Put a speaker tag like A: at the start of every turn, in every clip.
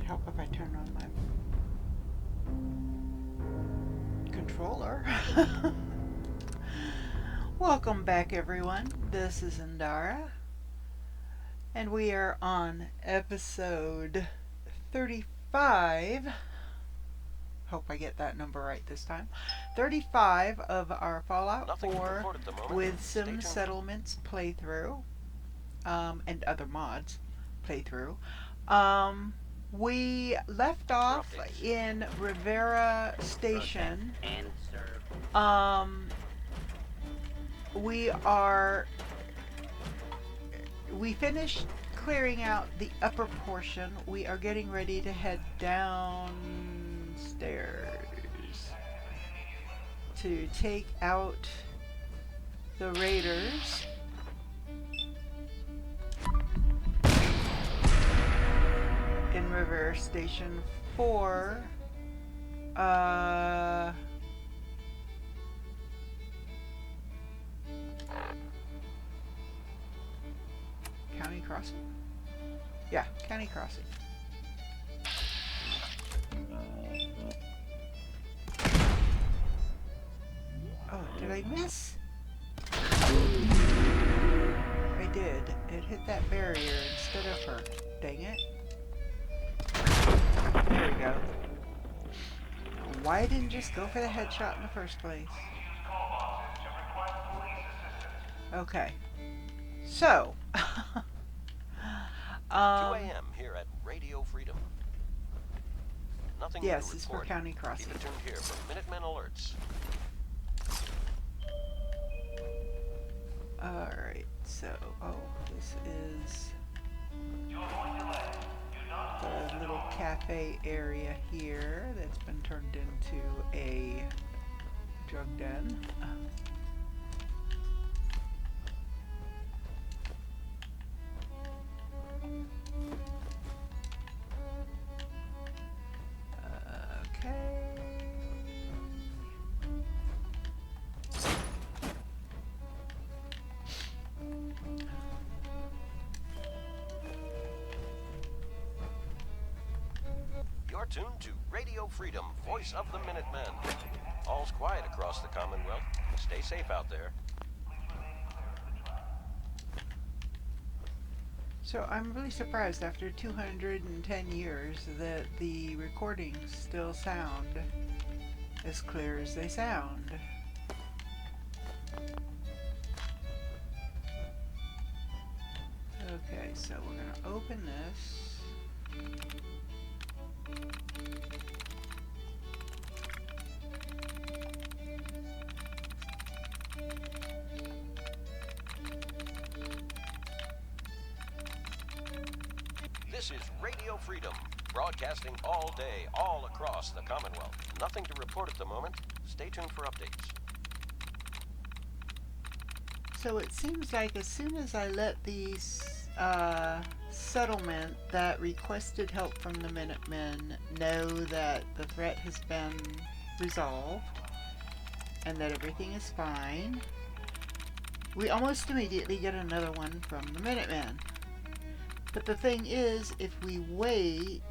A: Help if I turn on my controller. Welcome back, everyone. This is Indara, and we are on episode 35. Hope I get that number right this time. 35 of our Fallout 4 with Sim Settlements playthrough, and other mods playthrough. We left off in Riviere Station. We finished clearing out the upper portion. We are getting ready to head downstairs to take out the raiders. In Riviere Station 4, County Crossing? Yeah, County Crossing. Oh, did I miss? I did. It hit that barrier instead of her. Dang it. There we go. Why didn't just go for the headshot in the first place? Okay. So.
B: 2 a.m. here at Radio Freedom. Nothing
A: yes,
B: to
A: it's
B: report.
A: for County Crossing.
B: Keep it tuned here for Minutemen alerts.
A: Alright, so, this is the little cafe area here that's been turned into a drug den. Okay.
B: You're tuned to Radio Freedom, voice of the Minutemen. All's quiet across the Commonwealth. Stay safe out there.
A: So I'm really surprised after 210 years that the recordings still sound as clear as they sound. Okay, so we're going to open this.
B: This is Radio Freedom, broadcasting all day, all across the Commonwealth. Nothing to report at the moment. Stay tuned for updates.
A: So it seems like as soon as I let the settlement that requested help from the Minutemen know that the threat has been resolved and that everything is fine, we almost immediately get another one from the Minutemen. But the thing is, if we wait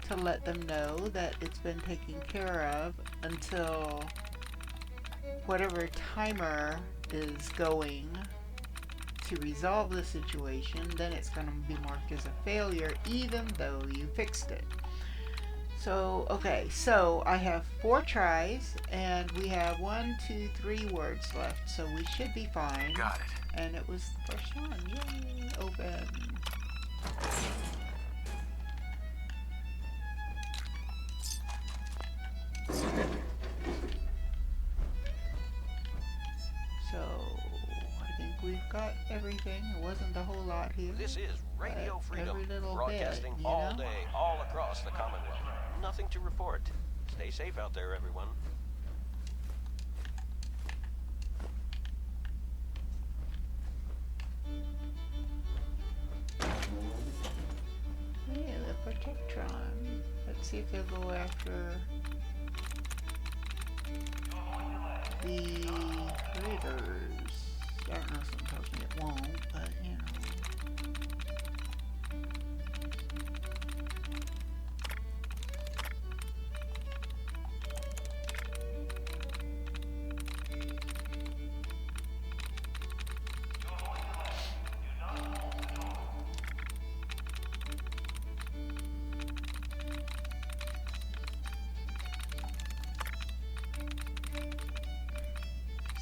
A: to let them know that it's been taken care of until whatever timer is going to resolve the situation, then it's going to be marked as a failure even though you fixed it. So, okay, so I have 4 tries and we have 3 words left, so we should be fine.
C: Got it.
A: And it was the first one. Yay! Open. So, I think we've got everything. It wasn't a whole lot here.
B: This is Radio Freedom,
A: every little
B: broadcasting
A: bit,
B: all day, all across the Commonwealth. Nothing to report. Stay safe out there, everyone.
A: Yeah, the Protectron. Let's see if they'll go after the raiders. I don't know, something tells me it won't, but you know.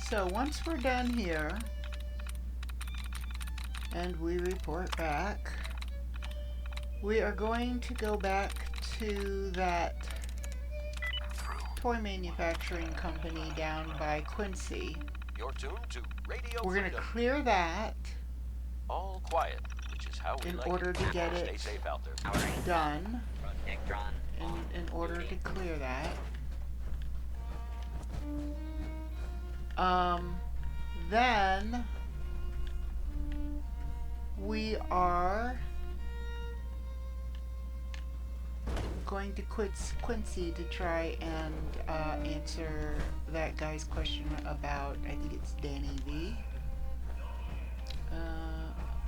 A: So once we're done here and we report back, we are going to go back to that toy manufacturing company down by Quincy.
B: You're tuned to Radio
A: We're going to
B: Freedom.
A: clear that
B: All quiet, which is how we
A: in
B: like
A: order
B: it.
A: to get
B: Stay
A: it
B: safe out there.
A: done. In order to clear that. Then we are going to Quincy to try and answer that guy's question about, I think it's Danny V.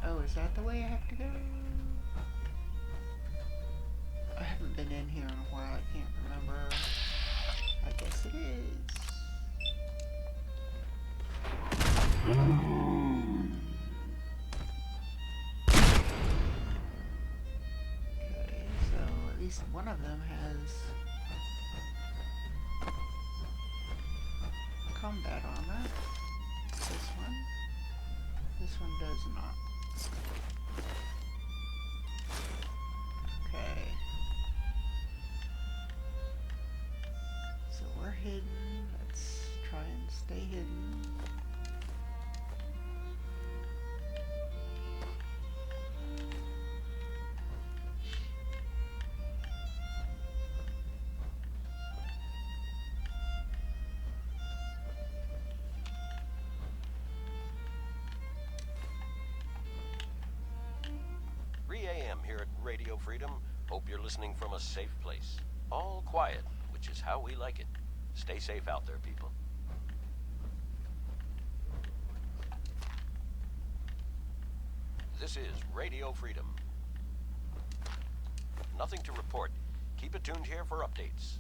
A: Oh, is that the way I have to go? I haven't been in here in a while, I can't remember. I guess it is. Okay, so at least one of them has combat armor. This one does not. Okay. So we're hidden. Let's try and stay hidden.
B: Here at Radio Freedom. Hope you're listening from a safe place. All quiet, which is how we like it. Stay safe out there, people. This is Radio Freedom. Nothing to report. Keep it tuned here for updates.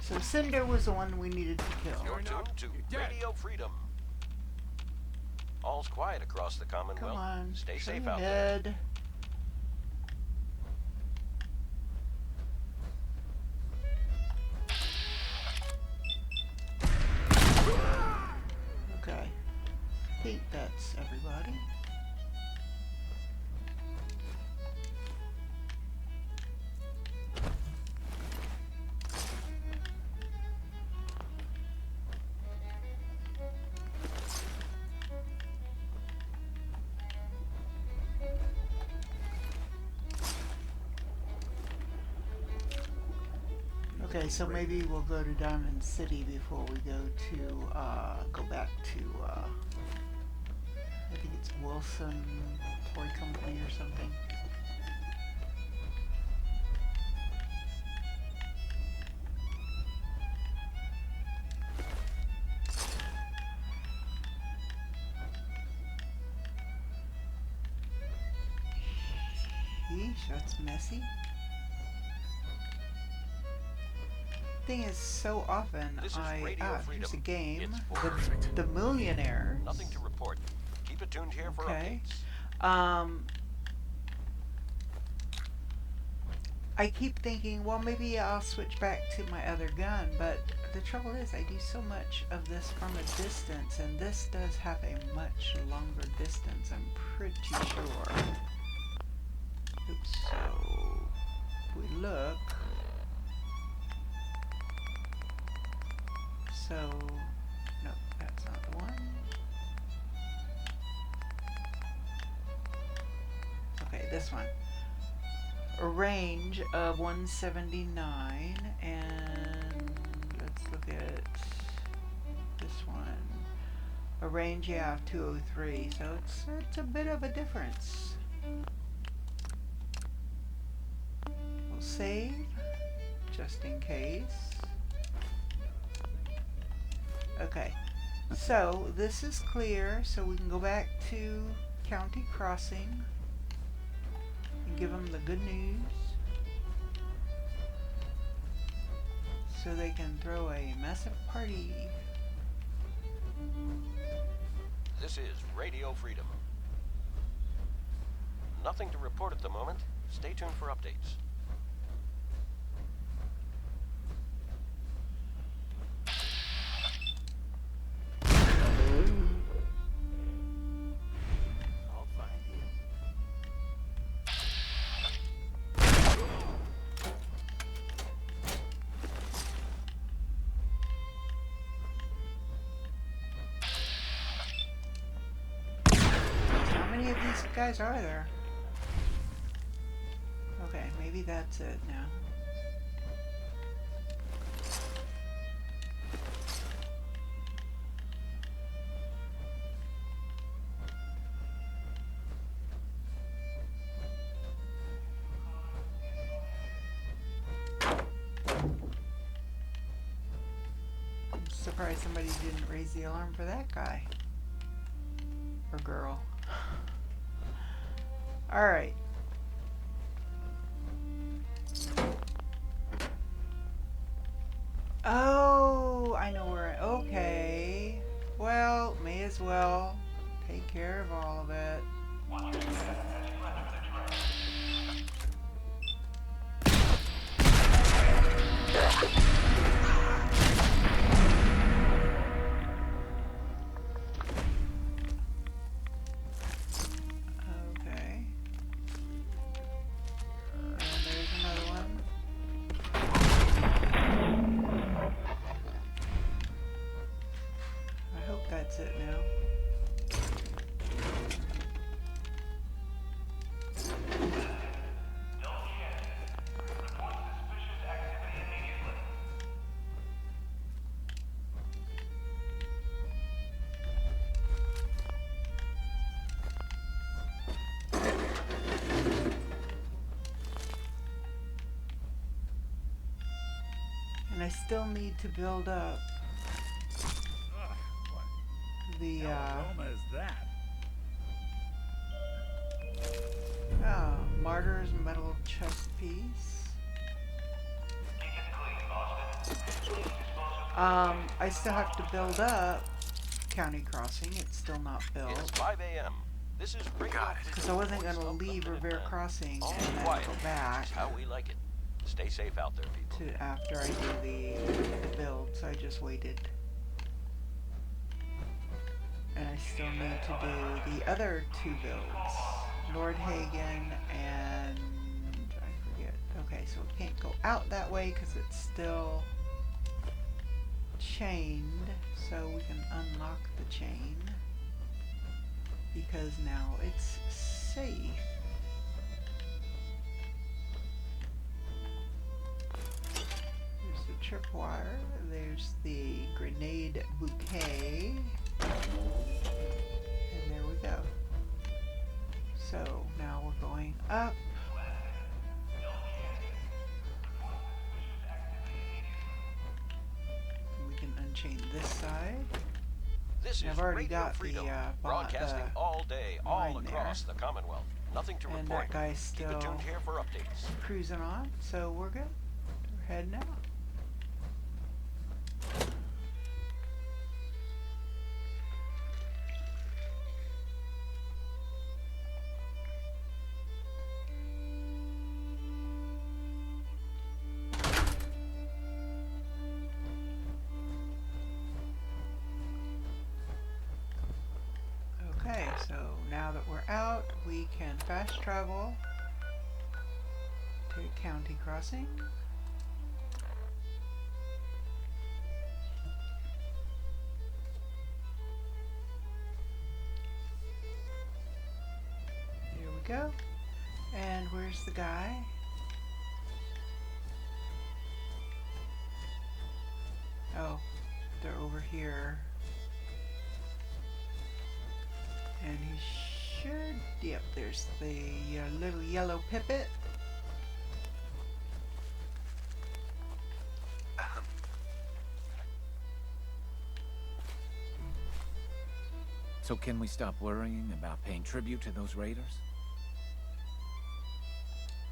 A: So Cinder was the one we needed to kill.
B: You're tuned to Radio Freedom. All's quiet across the Commonwealth.
A: Come on,
B: Stay
A: show
B: safe
A: your
B: out
A: head. Okay, I think that's everybody. Okay, so maybe we'll go to Diamond City before we go back to, I think it's Wilson Toy Company or something. Yeesh, that's messy. Thing is, so often
B: This is Radio
A: here's a
B: Freedom.
A: game,
B: It's
A: the Millionaires.
B: Nothing to report. Keep it tuned here for
A: Okay.
B: updates.
A: I keep thinking, well, maybe I'll switch back to my other gun, but the trouble is I do so much of this from a distance, and this does have a much longer distance, I'm pretty sure. Oops, so if we look, so, no, that's not the one. Okay, this one. A range of 179, and let's look at this one. A range, yeah, of 203, so it's a bit of a difference. save, just in case. Okay, so this is clear, so we can go back to County Crossing and give them the good news so they can throw a massive party.
B: This is Radio Freedom. Nothing to report at the moment. Stay tuned for updates. I'll find you.
A: How many of these guys are there? Okay, maybe that's it now. I'm surprised somebody didn't raise the alarm for that guy. Or girl. Alright. Oh, I know where. Okay. Well, may as well take care of all of it. Okay. And there's another one. I hope that's it now. And I still need to build up the
C: is that?
A: Martyr's metal chest piece. I still have to build up County Crossing. It's still not
B: It's
A: built
B: 5 a.m. This is Radio
A: because I wasn't going to leave Riviere Crossing
B: All
A: and then
B: quiet.
A: go back
B: It's how we like it. Stay safe out there, people.
A: to after I do the build, so I just waited. And I still need to do the other two builds, Lord Hagen and I forget. Okay, so it can't go out that way because it's still chained, so we can unlock the chain because now it's safe. There's the tripwire, there's the grenade bouquet, and there we go. So now we're going up. And we can unchain this side.
B: This
A: I've
B: is
A: already
B: Radio
A: got the,
B: Freedom,
A: the
B: broadcasting all day, all
A: mine
B: across the Commonwealth. Nothing to
A: And
B: report.
A: that guy's
B: Keep it
A: still
B: tuned here for updates.
A: cruising on, so we're good. We're heading out. Okay, so now that we're out, we can fast travel to County Crossing. Here we go. And where's the guy? Oh, they're over here. And he should, yep, there's the little yellow pipit.
C: So can we stop worrying about paying tribute to those raiders?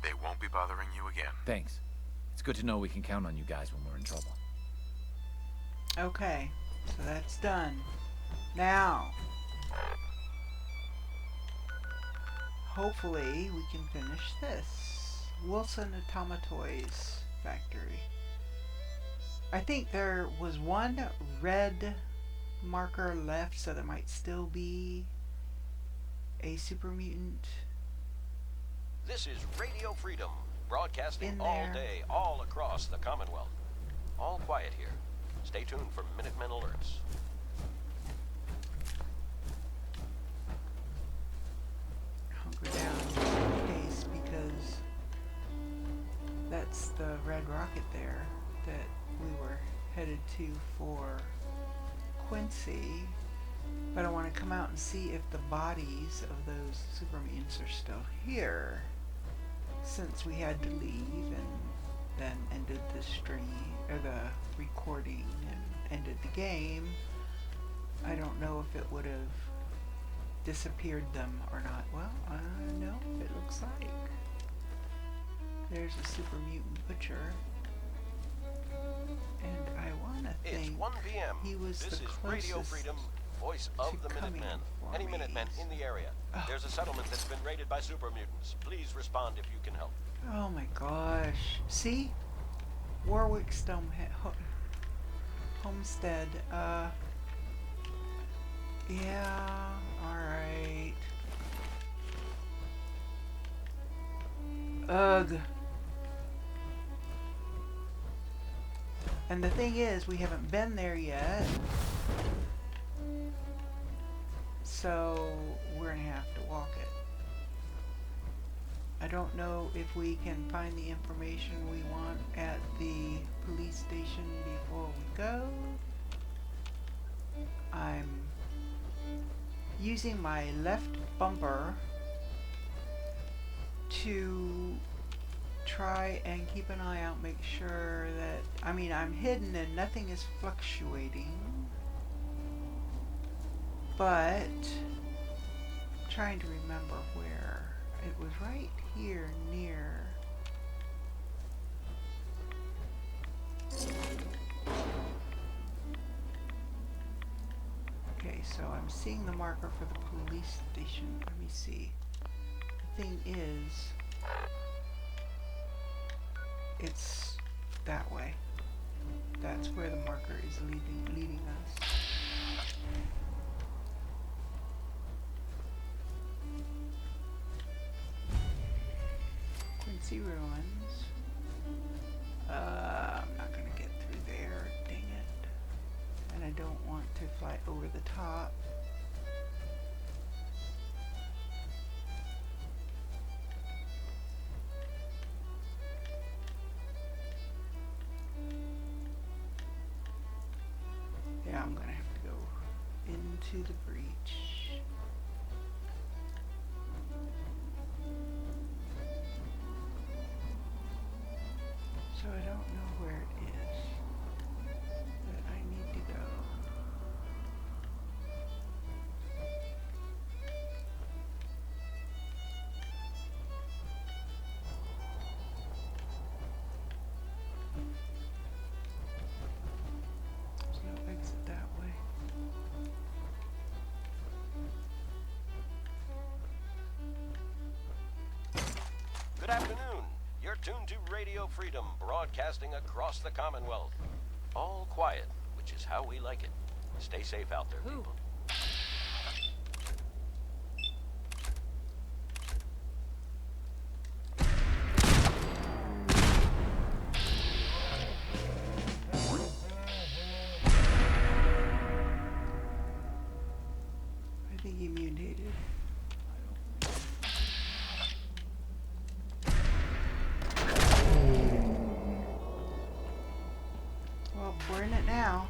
D: They won't be bothering you again.
C: Thanks. It's good to know we can count on you guys when we're in trouble.
A: Okay, so that's done. Now, hopefully we can finish this. Wilson Automatoys Factory. I think there was one red marker left, so there might still be a super mutant.
B: This is Radio Freedom, broadcasting
A: In
B: all
A: there.
B: day, all across the Commonwealth. All quiet here. Stay tuned for Minutemen alerts.
A: Hunker down just in case, because that's the red rocket there that we were headed to for Quincy. But I want to come out and see if the bodies of those super mutants are still here, since we had to leave and then ended the stream or the recording and ended the game. I don't know if it would have disappeared them or not. Well, I don't know. It looks like there's a super mutant butcher, and I want to
B: It's
A: think
B: 1 p.m.
A: he was
B: This
A: the
B: is Radio
A: closest
B: Freedom, voice of
A: to
B: the
A: coming
B: Minutemen.
A: for
B: Any
A: me.
B: Minutemen in the area.
A: Oh.
B: There's a settlement that's been raided by super mutants. Please respond if you can help.
A: Oh my gosh. See? Warwick Homestead. Yeah, alright. Ugh. And the thing is, we haven't been there yet. So, we're gonna have to walk it. I don't know if we can find the information we want at the police station before we go. I'm using my left bumper to try and keep an eye out, make sure that, I mean, I'm hidden and nothing is fluctuating, but trying to remember where. It was right here near. Okay, so I'm seeing the marker for the police station. Let me see. The thing is, it's that way. That's where the marker is leading us. Quincy Ruins. I'm not gonna get through there, dang it. And I don't want to fly over the top. Yeah, I'm gonna have to go into the breach. So I don't know where it is that I need to go. There's no exit that way.
B: Good afternoon. You're tuned to Radio Freedom, broadcasting across the Commonwealth. All quiet, which is how we like it. Stay safe out there, people.
A: I think he mutated. Well, we're in it now.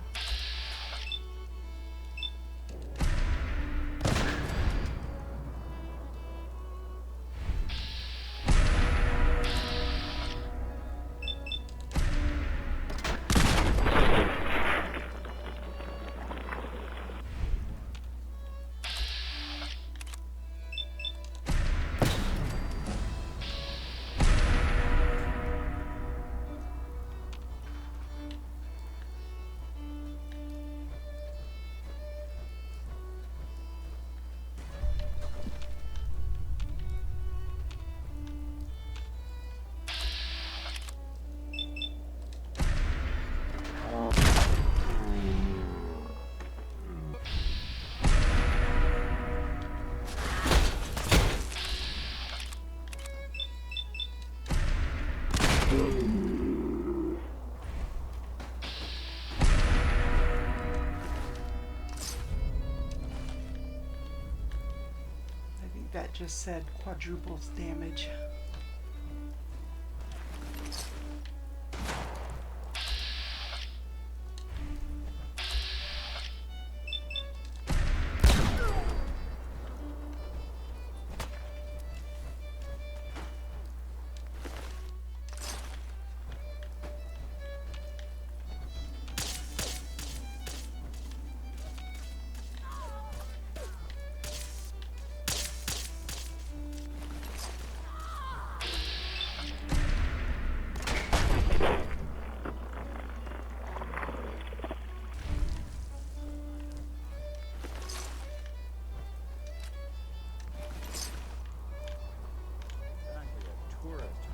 A: that just said quadruples damage.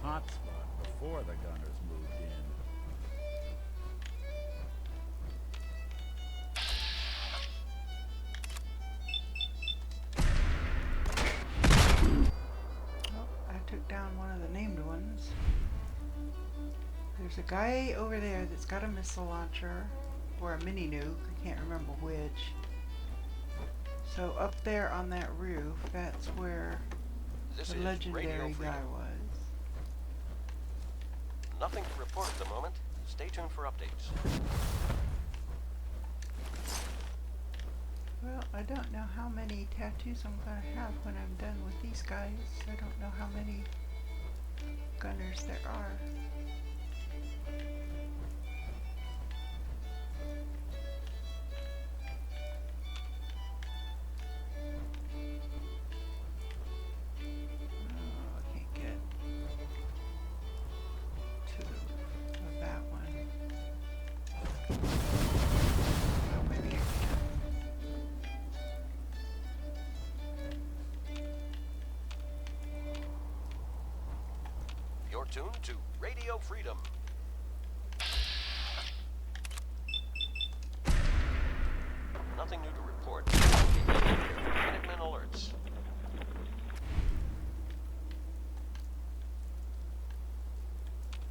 E: Hotspot before the gunners moved in.
A: Oh, I took down one of the named ones. There's a guy over there that's got a missile launcher, or a mini nuke, I can't remember which. So up there on that roof, that's where
B: This
A: the
B: is
A: legendary
B: Radio
A: guy
B: Freedom.
A: was.
B: Nothing to report at the moment. Stay tuned for updates.
A: Well, I don't know how many tattoos I'm gonna have when I'm done with these guys. I don't know how many gunners there are. Oh, I can't get to that one. Oh, maybe I can.
B: You're tuned to Radio Freedom. Nothing new to report. Minutemen alerts.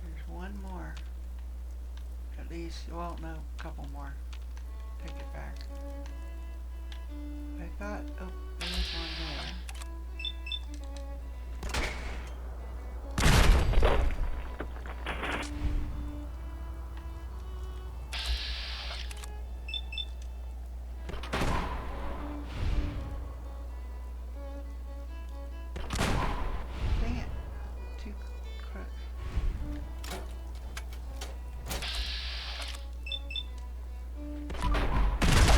A: There's one more. At least, well, no, a couple more. Take it back. I thought, oh, there's one there. Dang it. Too quick.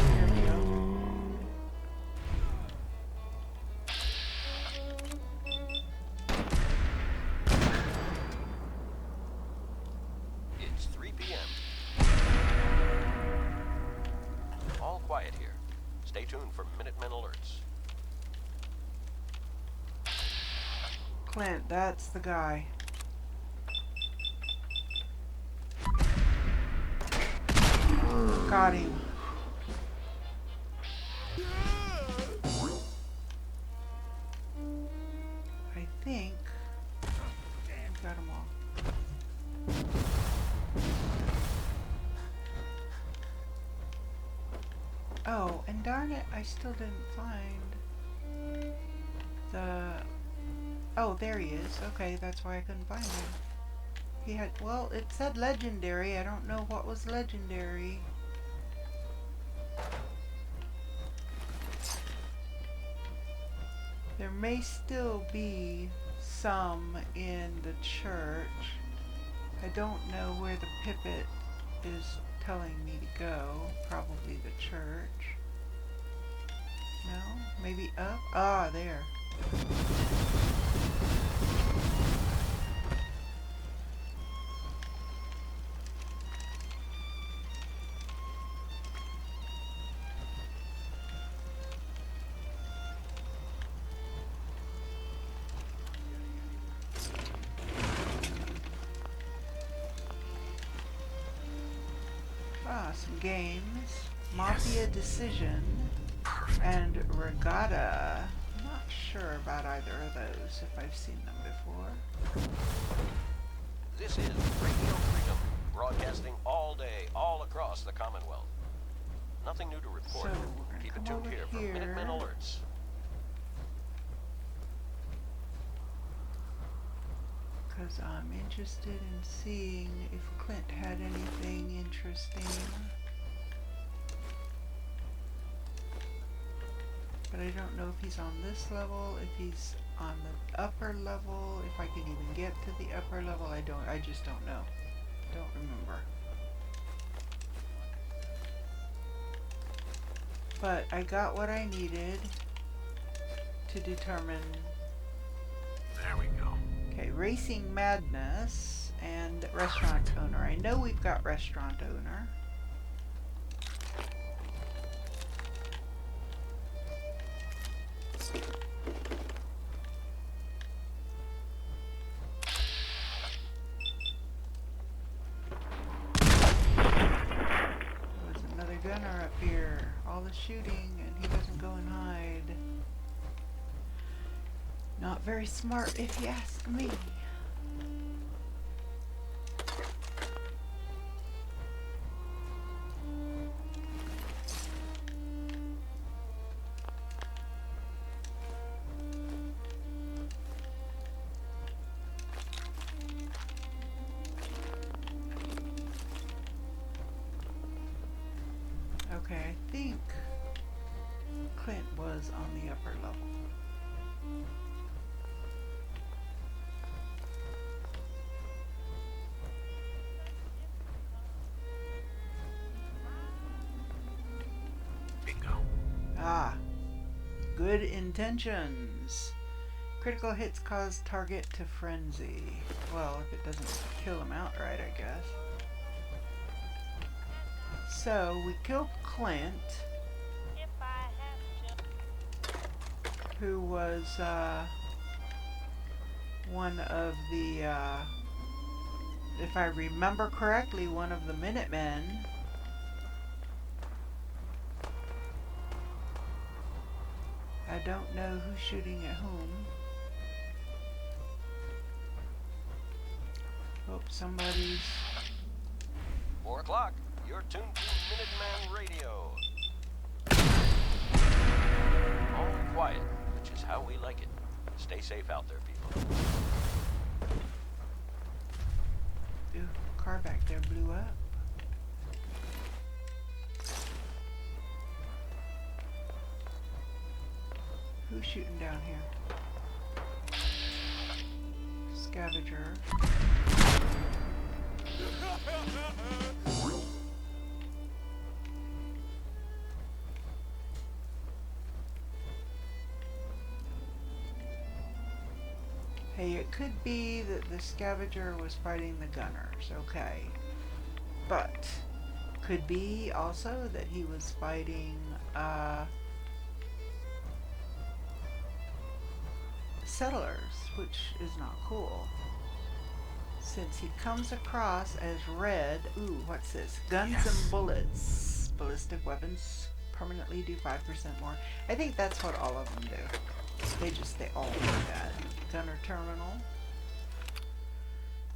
A: There we go.
B: It's 3 p.m. All quiet here. Stay tuned for Minutemen alerts.
A: Clint, that's the guy. Got him. I think I got them all. Oh, and darn it, I still didn't find the... Oh, there he is. Okay, that's why I couldn't find him. He had... Well, it said legendary. I don't know what was legendary. There may still be some in the church. I don't know where the pipet is telling me to go. Probably the church. No? Maybe up? Ah, there. Ah, some games. Mafia Decision and Regatta. I'm not sure about either of those, if I've seen them before.
B: This is Radio Freedom, broadcasting all day, all across the Commonwealth. Nothing new to report.
A: So, we're gonna
B: Keep it
A: come
B: tuned
A: over
B: here for
A: here.
B: Minutemen alerts.
A: Because I'm interested in seeing if Clint had anything interesting. But I don't know if he's on this level, if he's on the upper level, if I can even get to the upper level. I just don't know. Don't remember. But I got what I needed to determine.
D: There we go.
A: Okay, Racing Madness and Restaurant Owner. I know we've got Restaurant Owner. There was another gunner up here. All the shooting and he doesn't go and hide. Not very smart if you ask me. Okay, I think Clint was on the upper level.
D: Bingo.
A: Ah, good intentions. Critical hits cause target to frenzy. Well, if it doesn't kill him outright, I guess. So, we killed Clint, who was one of the, if I remember correctly, one of the Minutemen. I don't know who's shooting at whom. Hope somebody's...
B: 4 o'clock. You're tuned to Minuteman Radio. All quiet, which is how we like it. Stay safe out there, people.
A: Ooh, car back there blew up. Who's shooting down here? Scavenger. Hey, it could be that the scavenger was fighting the gunners, okay. But could be also that he was fighting settlers, which is not cool. Since he comes across as red, ooh, what's this? Guns and bullets. Ballistic weapons permanently do 5% more. I think that's what all of them do. They all do that. Gunner terminal.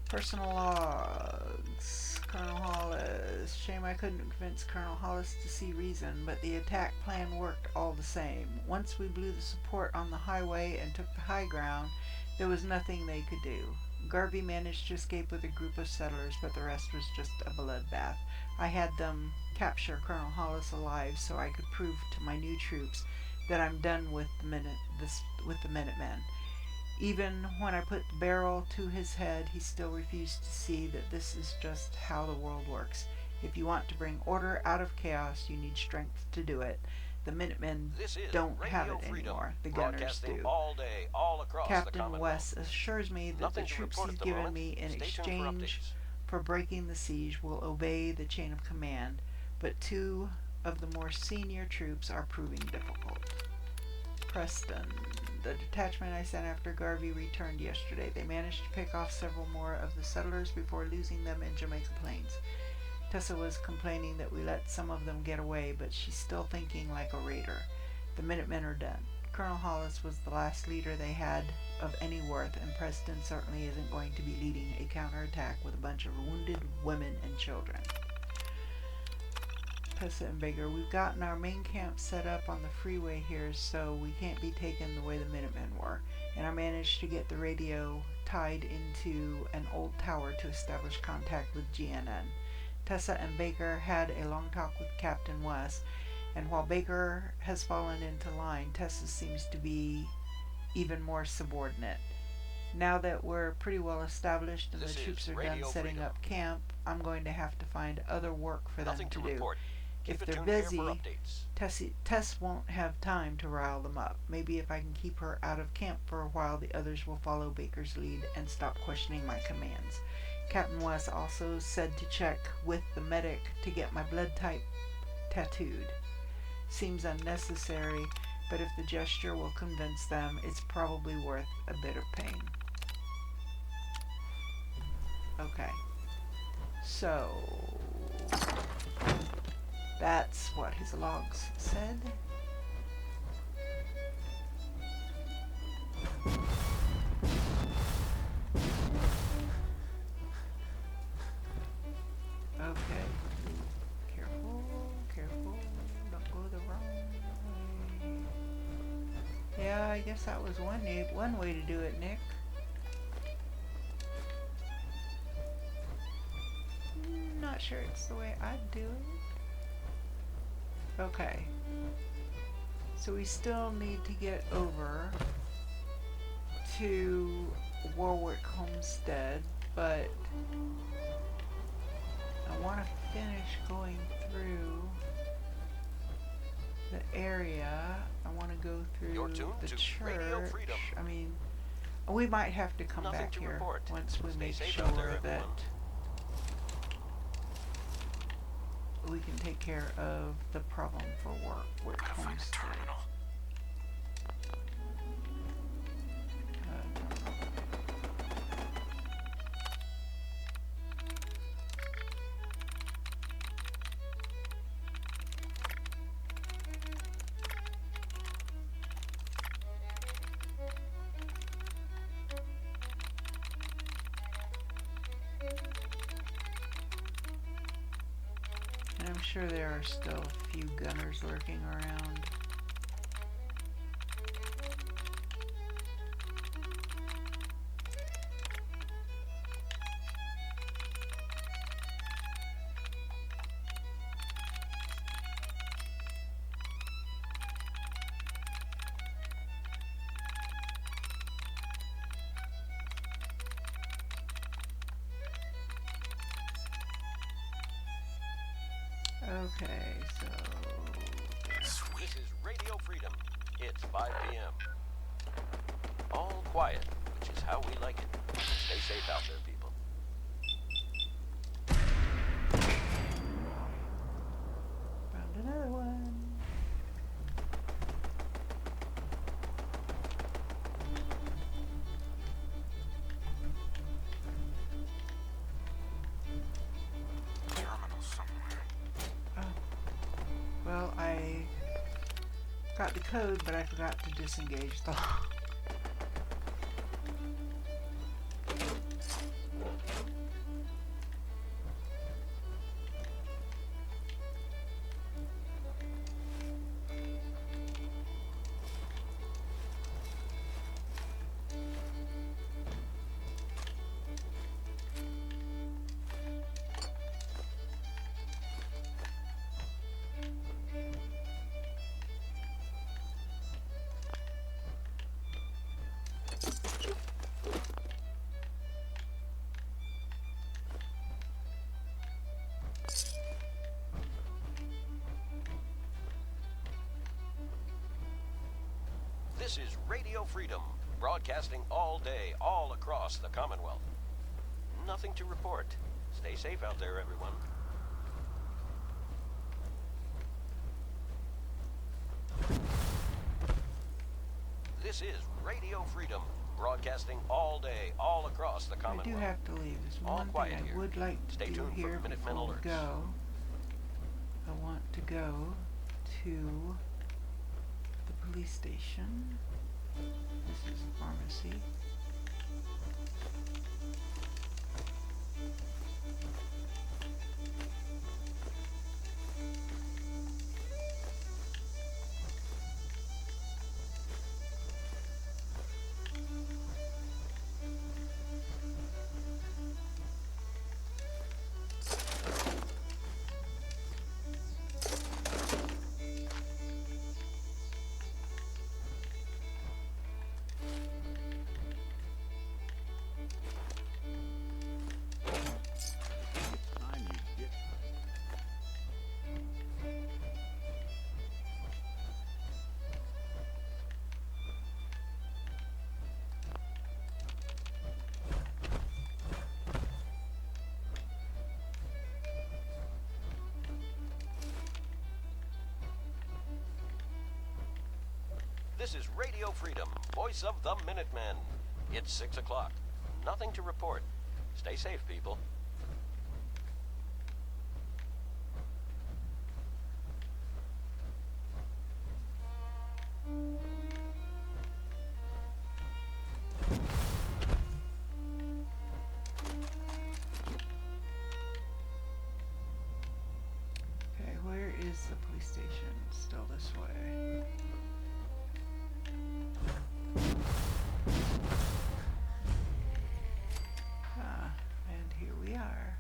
A: Personal logs. Colonel Hollis. Shame I couldn't convince Colonel Hollis to see reason, but the attack plan worked all the same. Once we blew the support on the highway and took the high ground, there was nothing they could do. Garvey managed to escape with a group of settlers, but the rest was just a bloodbath. I had them capture Colonel Hollis alive so I could prove to my new troops that I'm done with the Minutemen. Even when I put the barrel to his head, he still refused to see that this is just how the world works. If you want to bring order out of chaos, you need strength to do it. The Minutemen don't have it anymore. The gunners do.
B: All day, all across
A: Captain West assures me that the troops he's given me in exchange for breaking the siege will obey the chain of command, but 2 of the more senior troops are proving difficult. Preston. The detachment I sent after Garvey returned yesterday. They managed to pick off several more of the settlers before losing them in Jamaica Plains. Tessa was complaining that we let some of them get away, but she's still thinking like a raider. The Minutemen are done. Colonel Hollis was the last leader they had of any worth, and Preston certainly isn't going to be leading a counterattack with a bunch of wounded women and children. Tessa and Baker, we've gotten our main camp set up on the freeway here, so we can't be taken the way the Minutemen were. And I managed to get the radio tied into an old tower to establish contact with GNN. Tessa and Baker had a long talk with Captain West, and while Baker has fallen into line, Tessa seems to be even more subordinate. Now that we're pretty well established and the troops are done setting up camp, I'm going to have to find other work for them to do. If they're busy, Tess won't have time to rile them up. Maybe if I can keep her out of camp for a while, the others will follow Baker's lead and stop questioning my commands. Captain West also said to check with the medic to get my blood type tattooed. Seems unnecessary, but if the gesture will convince them, it's probably worth a bit of pain. Okay. So that's what his logs said. Okay. Careful, careful. Don't go the wrong way. Yeah, I guess that was one way to do it, Nick. Not sure it's the way I'd do it. Okay. So we still need to get over to Warwick Homestead, but I want to finish going through the area. I want to go through the church. I mean, we might have to come back here once we make sure that we can take care of the problem for Warwick Homestead. I'm sure there are still a few gunners lurking around. Okay, so
B: This is Radio Freedom. It's 5 p.m. All quiet, which is how we like it. Stay safe out there, people.
A: found another one. Well, I got the code, but I forgot to disengage the lock.
B: This is Radio Freedom, broadcasting all day, all across the Commonwealth. Nothing to report. Stay safe out there, everyone. This is Radio Freedom, broadcasting all day, all across the
A: I
B: Commonwealth.
A: do have to leave. There's
B: All
A: one
B: quiet
A: thing I
B: here.
A: would like to
B: Stay
A: do
B: tuned for
A: here
B: Minutemen
A: before we
B: alerts.
A: go. I want to go to the police station. This is a pharmacy.
E: Time you get.
B: This is Radio Freedom, voice of the Minutemen. It's 6 o'clock. Nothing to report. Stay safe, people.
A: Okay, where is the police station? Still this way. Ah, and here we are.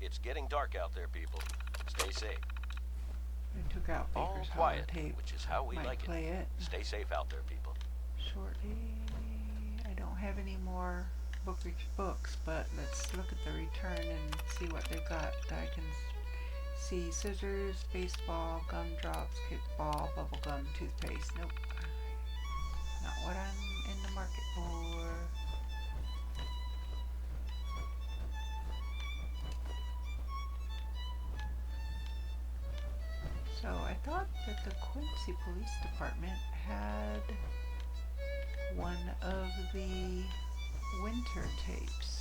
B: It's getting dark out there, people. Stay safe.
A: I took out
B: All
A: Baker's
B: quiet,
A: holotape.
B: which is how we
A: Might
B: like it.
A: play it
B: Stay safe out there, people.
A: shortly. I don't have any more books, but let's look at the return and see what they've got. I can see scissors, baseball, gumdrops, kickball, bubblegum, toothpaste. Nope. Not what I'm in the market for. So I thought that the Quincy Police Department had one of the winter tapes,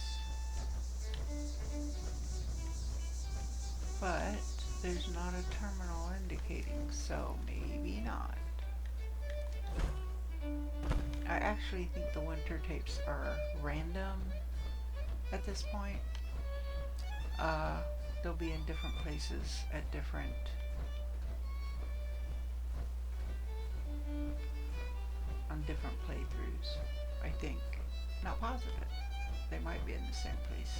A: but there's not a terminal indicating, so maybe not. I actually think the winter tapes are random at this point. They'll be in different places at different on different playthroughs, I think. Not positive. They might be in the same place.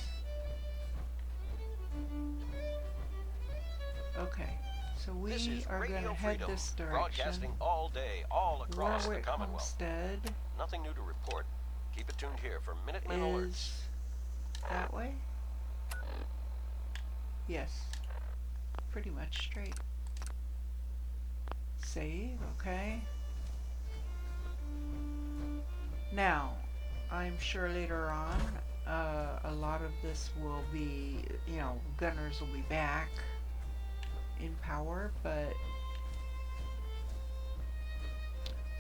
A: Okay, so
B: This
A: we
B: is
A: are
B: Radio
A: going to head
B: Freedom,
A: this direction.
B: broadcasting all day, all across the
A: Warwick
B: Commonwealth.
A: Homestead
B: Nothing new to report. Keep it tuned here for Minutemen alerts.
A: is that way? Yes. Pretty much straight. Save, okay. Now, I'm sure later on, a lot of this will be, you know, gunners will be back in power, but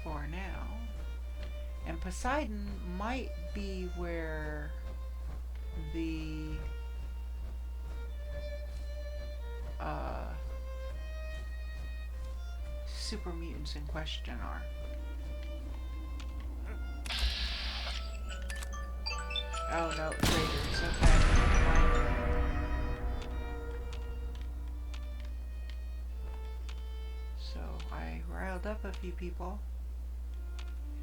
A: for now, and Poseidon might be where the super mutants in question are. Oh no, raiders, okay. Never mind. So I riled up a few people,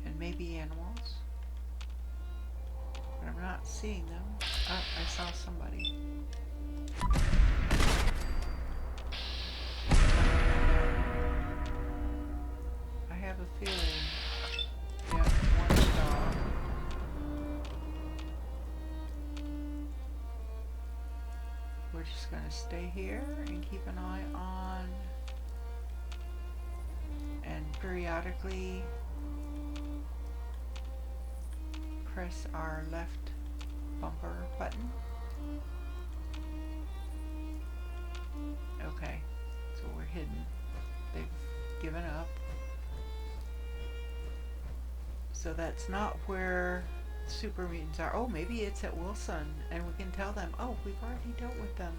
A: and maybe animals, but I'm not seeing them. Oh, I saw somebody. I have a feeling, yeah, one dog. we're just gonna stay here and keep an eye on and periodically press our left bumper button. Okay, so we're hidden. They've given up. So that's not where super mutants are. Oh, maybe it's at Wilson and we can tell them, oh, we've already dealt with them.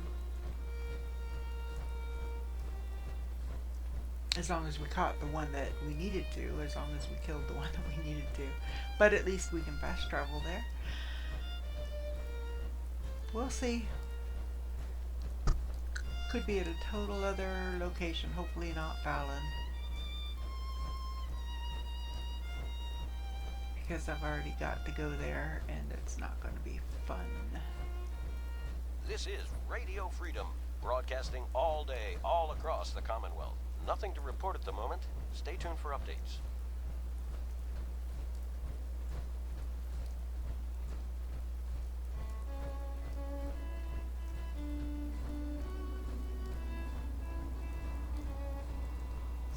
A: As long as we caught the one that we needed to, as long as we killed the one that we needed to. But at least we can fast travel there. We'll see. Could be at a total other location, hopefully not Fallon. Because I've already got to go there and it's not going to be fun.
B: This is Radio Freedom, broadcasting all day, all across the Commonwealth. Nothing to report at the moment. Stay tuned for updates.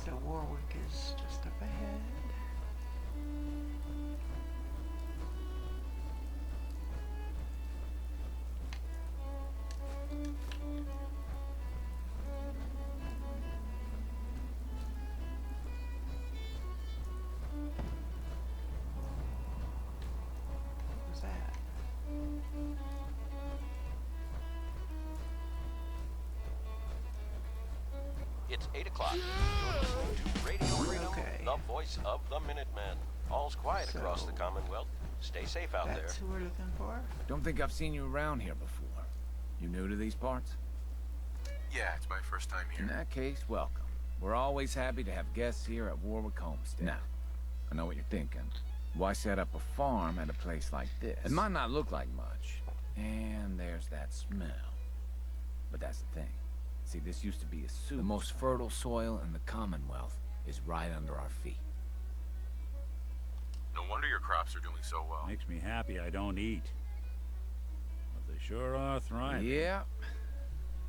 A: So Warwick is just up ahead. What was that?
B: It's 8 o'clock. You're listening to Radio Freedom,
A: Okay.
B: the voice of the Minutemen. All's quiet across the Commonwealth. Stay safe out there.
A: That's who we're looking for.
C: Don't think I've seen you around here before. You new to these parts?
D: Yeah, it's my first time
C: In
D: here.
C: that case, welcome. We're always happy to have guests here at Warwick Homestead. Now, I know what you're thinking. Why set up a farm at a place like this? It might not look like much, and there's that smell. But that's the thing. See, this used to be a soup. The most fertile soil in the Commonwealth is right under our feet.
D: No wonder your crops are doing so well.
E: Makes me happy I don't eat. But they sure are thriving.
C: Yeah,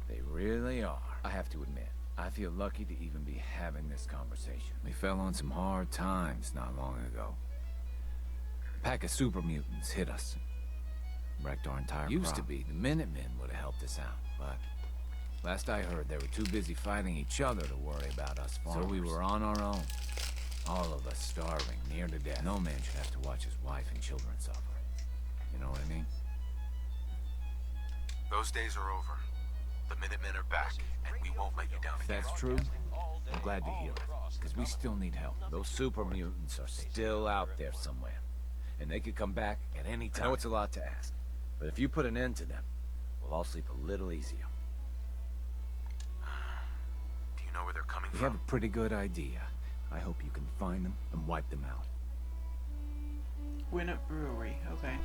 C: they really are. I have to admit, I feel lucky to even be having this conversation. We fell on some hard times not long ago. A pack of super mutants hit us. Wrecked our entire crop. Used to be, the Minutemen would have helped us out, but last I heard, they were too busy fighting each other to worry about us farmers. So we were on our own. All of us starving, near to death. No man should have to watch his wife and children suffer. You know what I mean?
D: Those days are over. The Minutemen are back, and we won't let you down
C: If
D: again.
C: that's true, I'm glad to hear it. Because we still need help. Those super mutants are still out there somewhere. And they could come back at any time. I know it's a lot to ask. But if you put an end to them, we'll all sleep a little easier.
D: Do you know where they're coming
C: We
D: from?
C: have a pretty good idea. I hope you can find them and wipe them out.
A: Winnup Brewery, okay.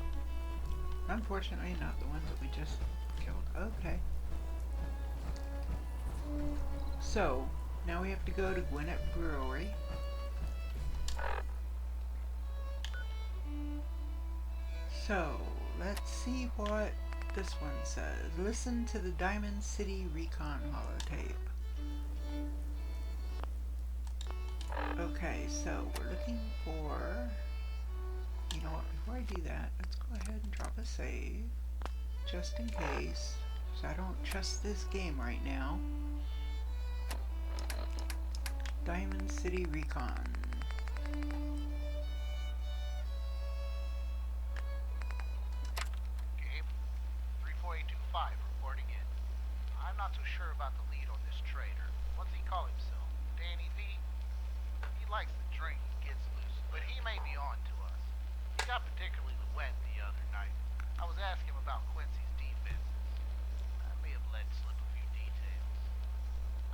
A: Unfortunately, not the ones that we just killed. Okay. So, now we have to go to Winnup Brewery. So, let's see what this one says. Listen to the Diamond City Recon holotape. Okay, so we're looking for... You know what, before I do that, let's go ahead and drop a save. Just in case. So I don't trust this game right now. Diamond City Recon.
F: Gabe, 34825 reporting in. I'm not too sure about the lead on this trader. What's he call himself? Danny V? He likes to drink and gets loose, but he may be on to us. He got particularly wet the other night. I was asking him about Quincy's defenses. I may have let slip a few details.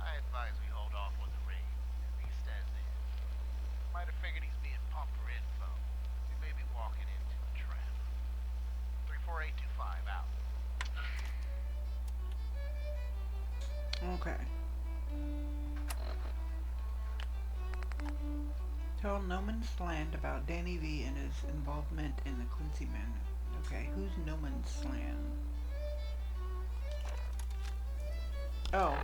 F: I advise we hold off on the raid, at least as is. Might have figured he's being pumped for info. We may be walking into a trap. 34825 out.
A: Okay. Tell No Man's Land about Danny V and his involvement in the Quincy Man. Okay, who's No Man's Land? Oh.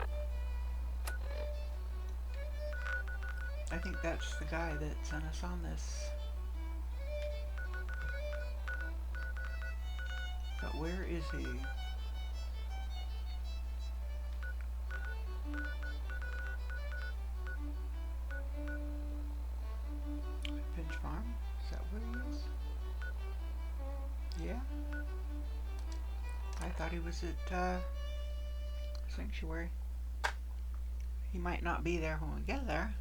A: I think that's the guy that sent us on this. But where is he? Pinch Farm? Is that where he is? Yeah. I thought he was at Sanctuary. He might not be there when we get there.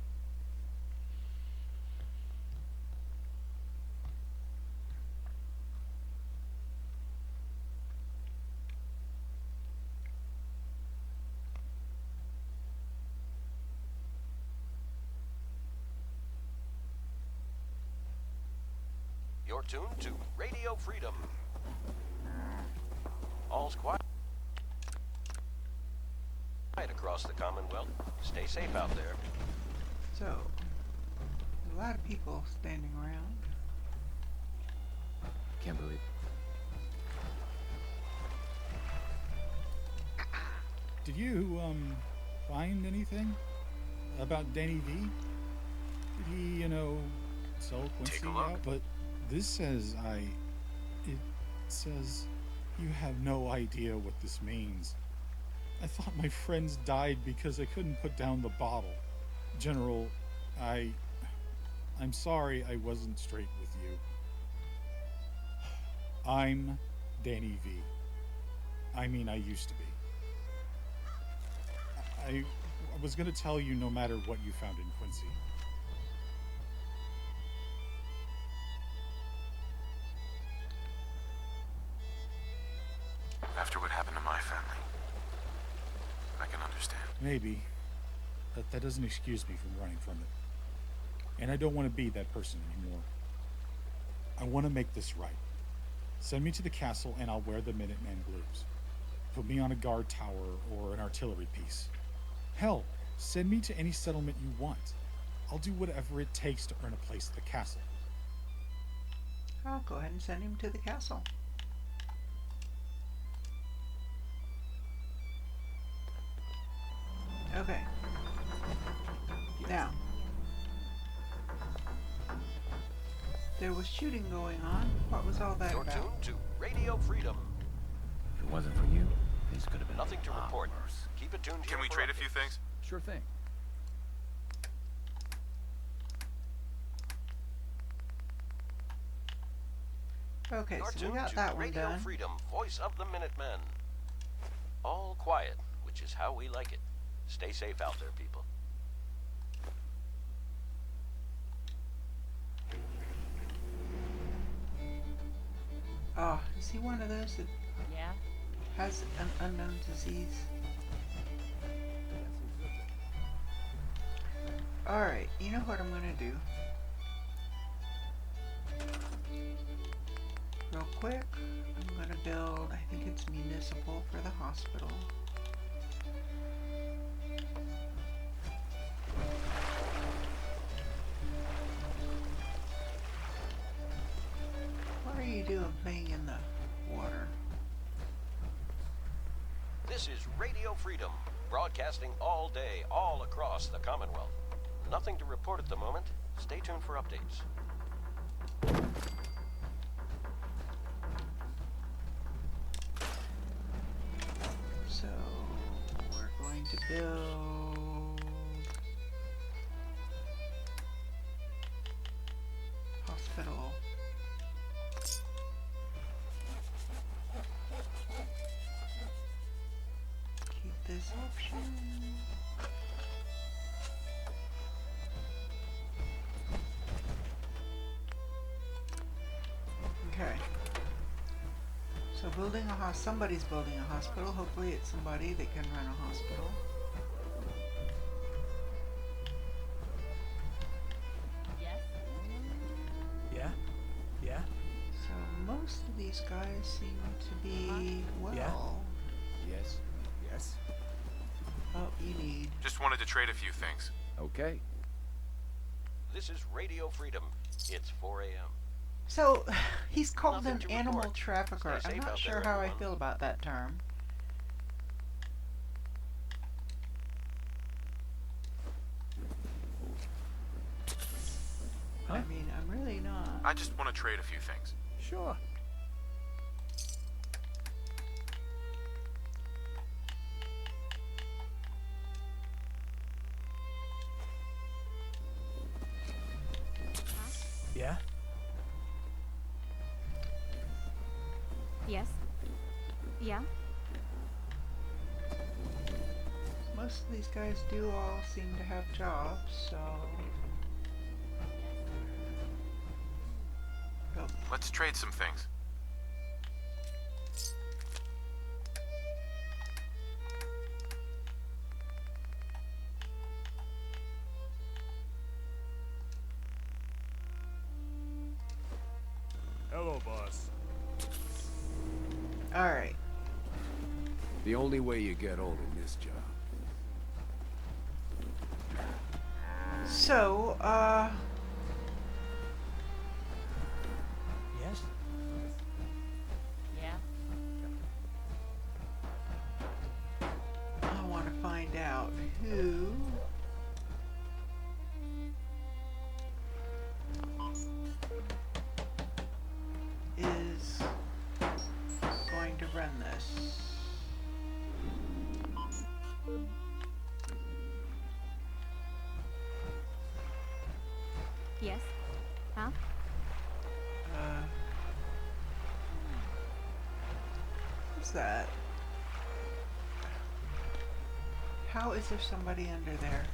B: You're tuned to Radio Freedom. All's quiet across the Commonwealth. Stay safe out there.
A: So, there's a lot of people standing around.
C: Can't believe
G: Did you, find anything about Danny V? Did he, sell Quincy
D: Take a look.
G: out? But this says it says you have no idea what this means. I thought my friends died because I couldn't put down the bottle. General, I'm sorry I wasn't straight with you. I'm Danny V. I mean, I used to be. I was gonna tell you no matter what you found in Quincy.
D: After what happened to my family, I can understand.
G: Maybe. But that doesn't excuse me from running from it. And I don't want to be that person anymore. I want to make this right. Send me to the castle and I'll wear the Minuteman blues. Put me on a guard tower or an artillery piece. Hell, send me to any settlement you want. I'll do whatever it takes to earn a place at the castle.
A: I'll go ahead and send him to the castle. Okay. Now, there was shooting going on. What was all that
B: You're
A: about?
B: tuned to Radio Freedom.
C: if it wasn't for you, things could have been
B: Nothing to
C: a lot
B: report.
C: worse.
B: Keep it tuned
D: Can
B: here
D: we
B: for
D: trade a few
B: updates.
D: things?
C: Sure thing.
A: Okay,
B: You're
A: so we
B: tuned
A: got
B: to
A: that one
B: Radio
A: done.
B: Freedom, voice of the Minutemen. All quiet, which is how we like it. Stay safe out there, people.
A: Oh, is he one of those that
H: Yeah?
A: has an unknown disease? Alright, you know what I'm gonna do? Real quick, I'm gonna build, I think it's municipal for the hospital. What are you doing playing in the water?
B: This is Radio Freedom, broadcasting all day, all across the Commonwealth. Nothing to report at the moment. Stay tuned for updates.
A: So, we're going to build hospital. Keep this option. Okay. So building a somebody's building a hospital. Hopefully it's somebody that can run a hospital.
H: Yes?
I: Yeah? Yeah?
A: So most of these guys seem to be well.
I: Yeah.
C: Yes.
I: Yes?
A: Oh, you need.
D: Just wanted to trade a few things.
C: Okay.
B: This is Radio Freedom. It's 4 a.m.
A: So he's called
B: Nothing
A: an
B: to
A: animal
B: report.
A: trafficker.
B: Stay
A: I'm
B: safe
A: not
B: out
A: sure
B: there,
A: how I
B: everyone.
A: feel about that term.
D: I just want to trade a few things.
I: Sure. Yeah?
H: Yes. Yeah.
A: Most of these guys do all seem to have jobs, so... Oh,
D: Let's trade some things.
E: Hello, boss.
A: alright.
J: The only way you get old in this job.
A: So,
I: Yes?
H: Yeah.
A: I want to find out who is going to run this.
H: Yes. Huh?
A: What's that? How is there somebody under there?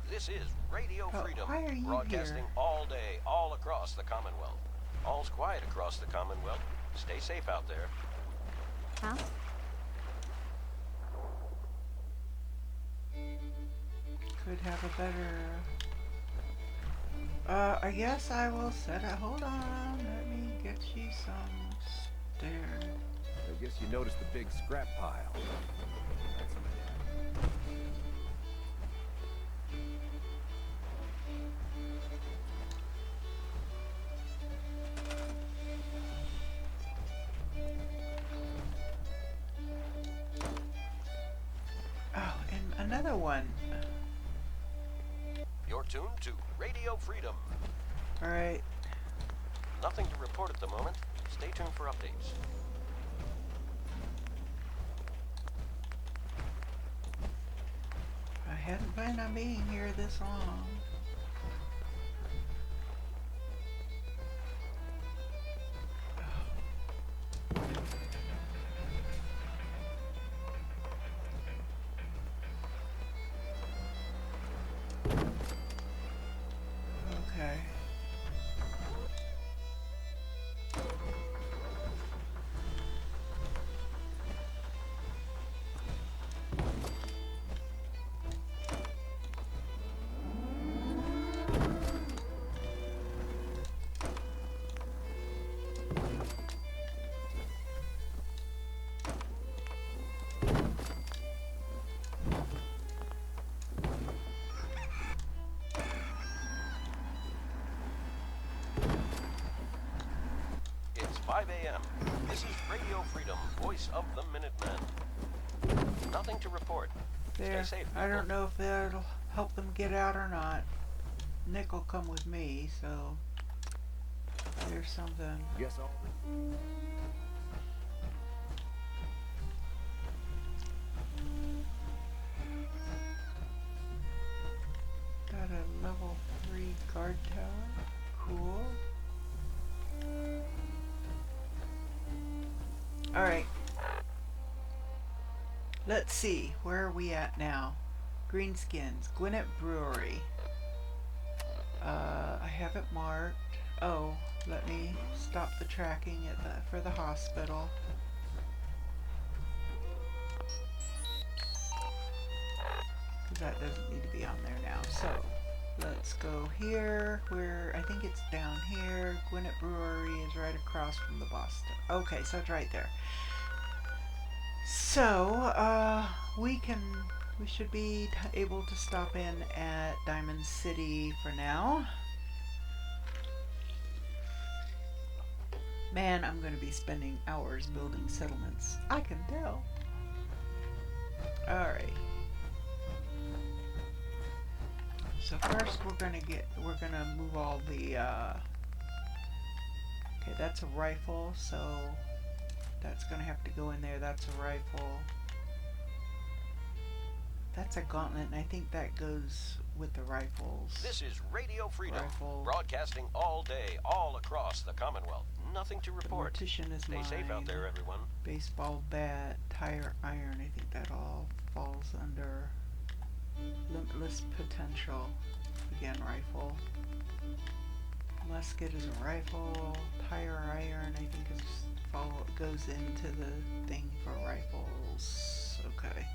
B: This is Radio
A: Oh,
B: Freedom,
A: why are you
B: broadcasting
A: here?
B: all day, all across the Commonwealth. All's quiet across the Commonwealth. Stay safe out there.
H: Huh?
A: Could have a better... I guess I will set it. Hold on, let me get you some stairs.
J: I guess you noticed the big scrap pile. That's my dad.
A: Oh, and another one.
B: You're tuned to Radio Freedom.
A: Alright,
B: Nothing to report at the moment. Stay tuned for updates.
A: I hadn't planned on being here this long. Okay.
B: It's 5 a.m. This is Radio Freedom, voice of the Minutemen. Nothing to report.
A: There.
B: Stay safe,
A: I
B: people.
A: don't know if that'll help them get out or not. Nick will come with me, so there's something.
J: Guess all.
A: Got a level 3 guard tower. Cool. Alright. Let's see. Where are we at now? Greenskins. Gwinnett Brewery. I have it marked. Oh, let me stop the tracking at for the hospital. That doesn't need to be on there now. So, Let's go here, where I think it's down here. Gwinnett Brewery is right across from the Boston. Okay, so it's right there. So, we should be able to stop in at Diamond City for now. Man, I'm going to be spending hours building settlements. I can tell. Alright. So first we're gonna move all the, okay, that's a rifle, so that's gonna have to go in there. That's a rifle. That's a gauntlet, and I think that goes with the rifles.
B: This is Radio Freedom,
A: Rifle.
B: broadcasting all day, all across the Commonwealth. Nothing to
A: The
B: report.
A: mortician is
B: Stay
A: mine.
B: safe out there, everyone.
A: Baseball bat, tire iron, I think that all falls under limitless potential. Again, rifle. Musket is a rifle. Tire iron, I think goes into the thing for rifles. Okay.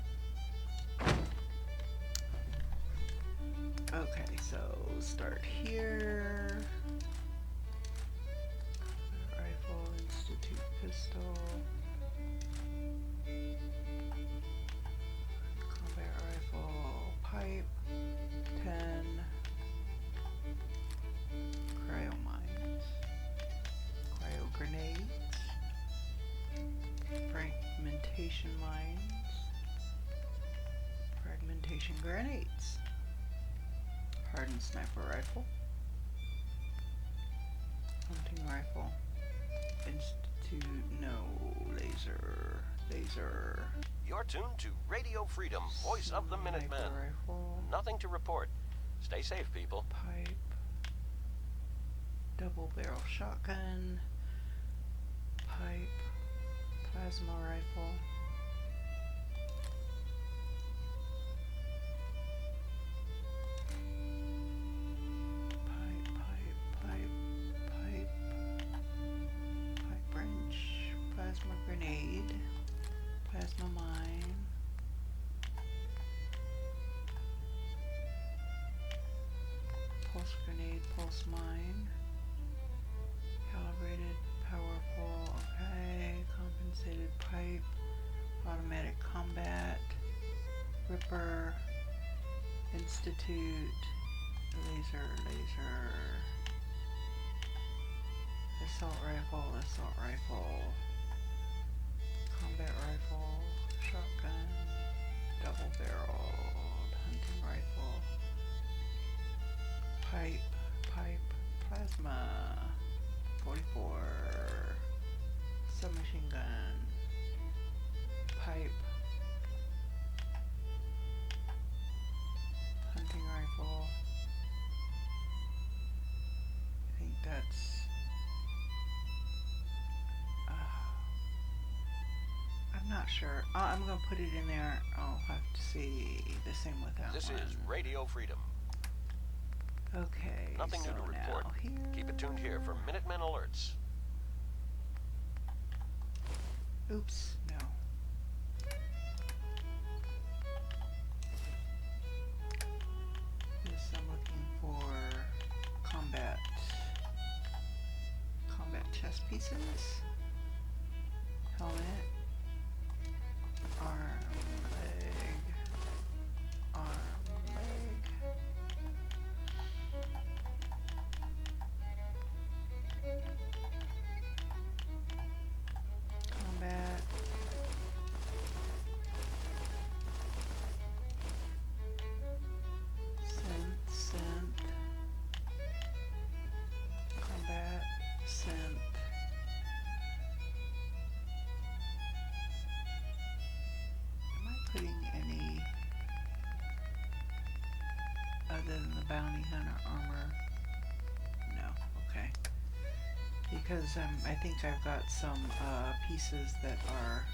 A: Okay, so start here. Rifle, Institute pistol. Combat rifle, pipe, 10. Cryo mines. Cryo grenades. Fragmentation mines. Fragmentation grenades. Hardened sniper rifle. Hunting rifle. Institute, no. Laser.
B: You're tuned to Radio Freedom, voice of the Minutemen.
A: Sniper rifle.
B: Nothing to report. Stay safe, people.
A: Pipe. Double barrel shotgun. Pipe. Plasma rifle. Pipe wrench. Plasma grenade. Plasma mine. Pulse grenade, pulse mine. Calibrated, powerful, okay. Compensated pipe. Automatic combat. Ripper. Institute. Laser. Assault rifle. Combat rifle. Shotgun. Double barreled. Hunting rifle. Pipe. Plasma. 44. Submachine gun. Pipe. Hunting rifle. I think that's... I'm not sure. I'm going to put it in there. I'll have to see. The same with that
B: This
A: one.
B: is Radio Freedom.
A: Okay,
B: Nothing new
A: so
B: to report.
A: now here.
B: Keep it tuned here for Minutemen alerts.
A: Oops, no. This I'm looking for combat chest pieces. Helmet. Arm, leg. Combat. Synth. Combat. Synth. Am I putting any other than the bounty hunter armor? No, okay. Because I think I've got some pieces that are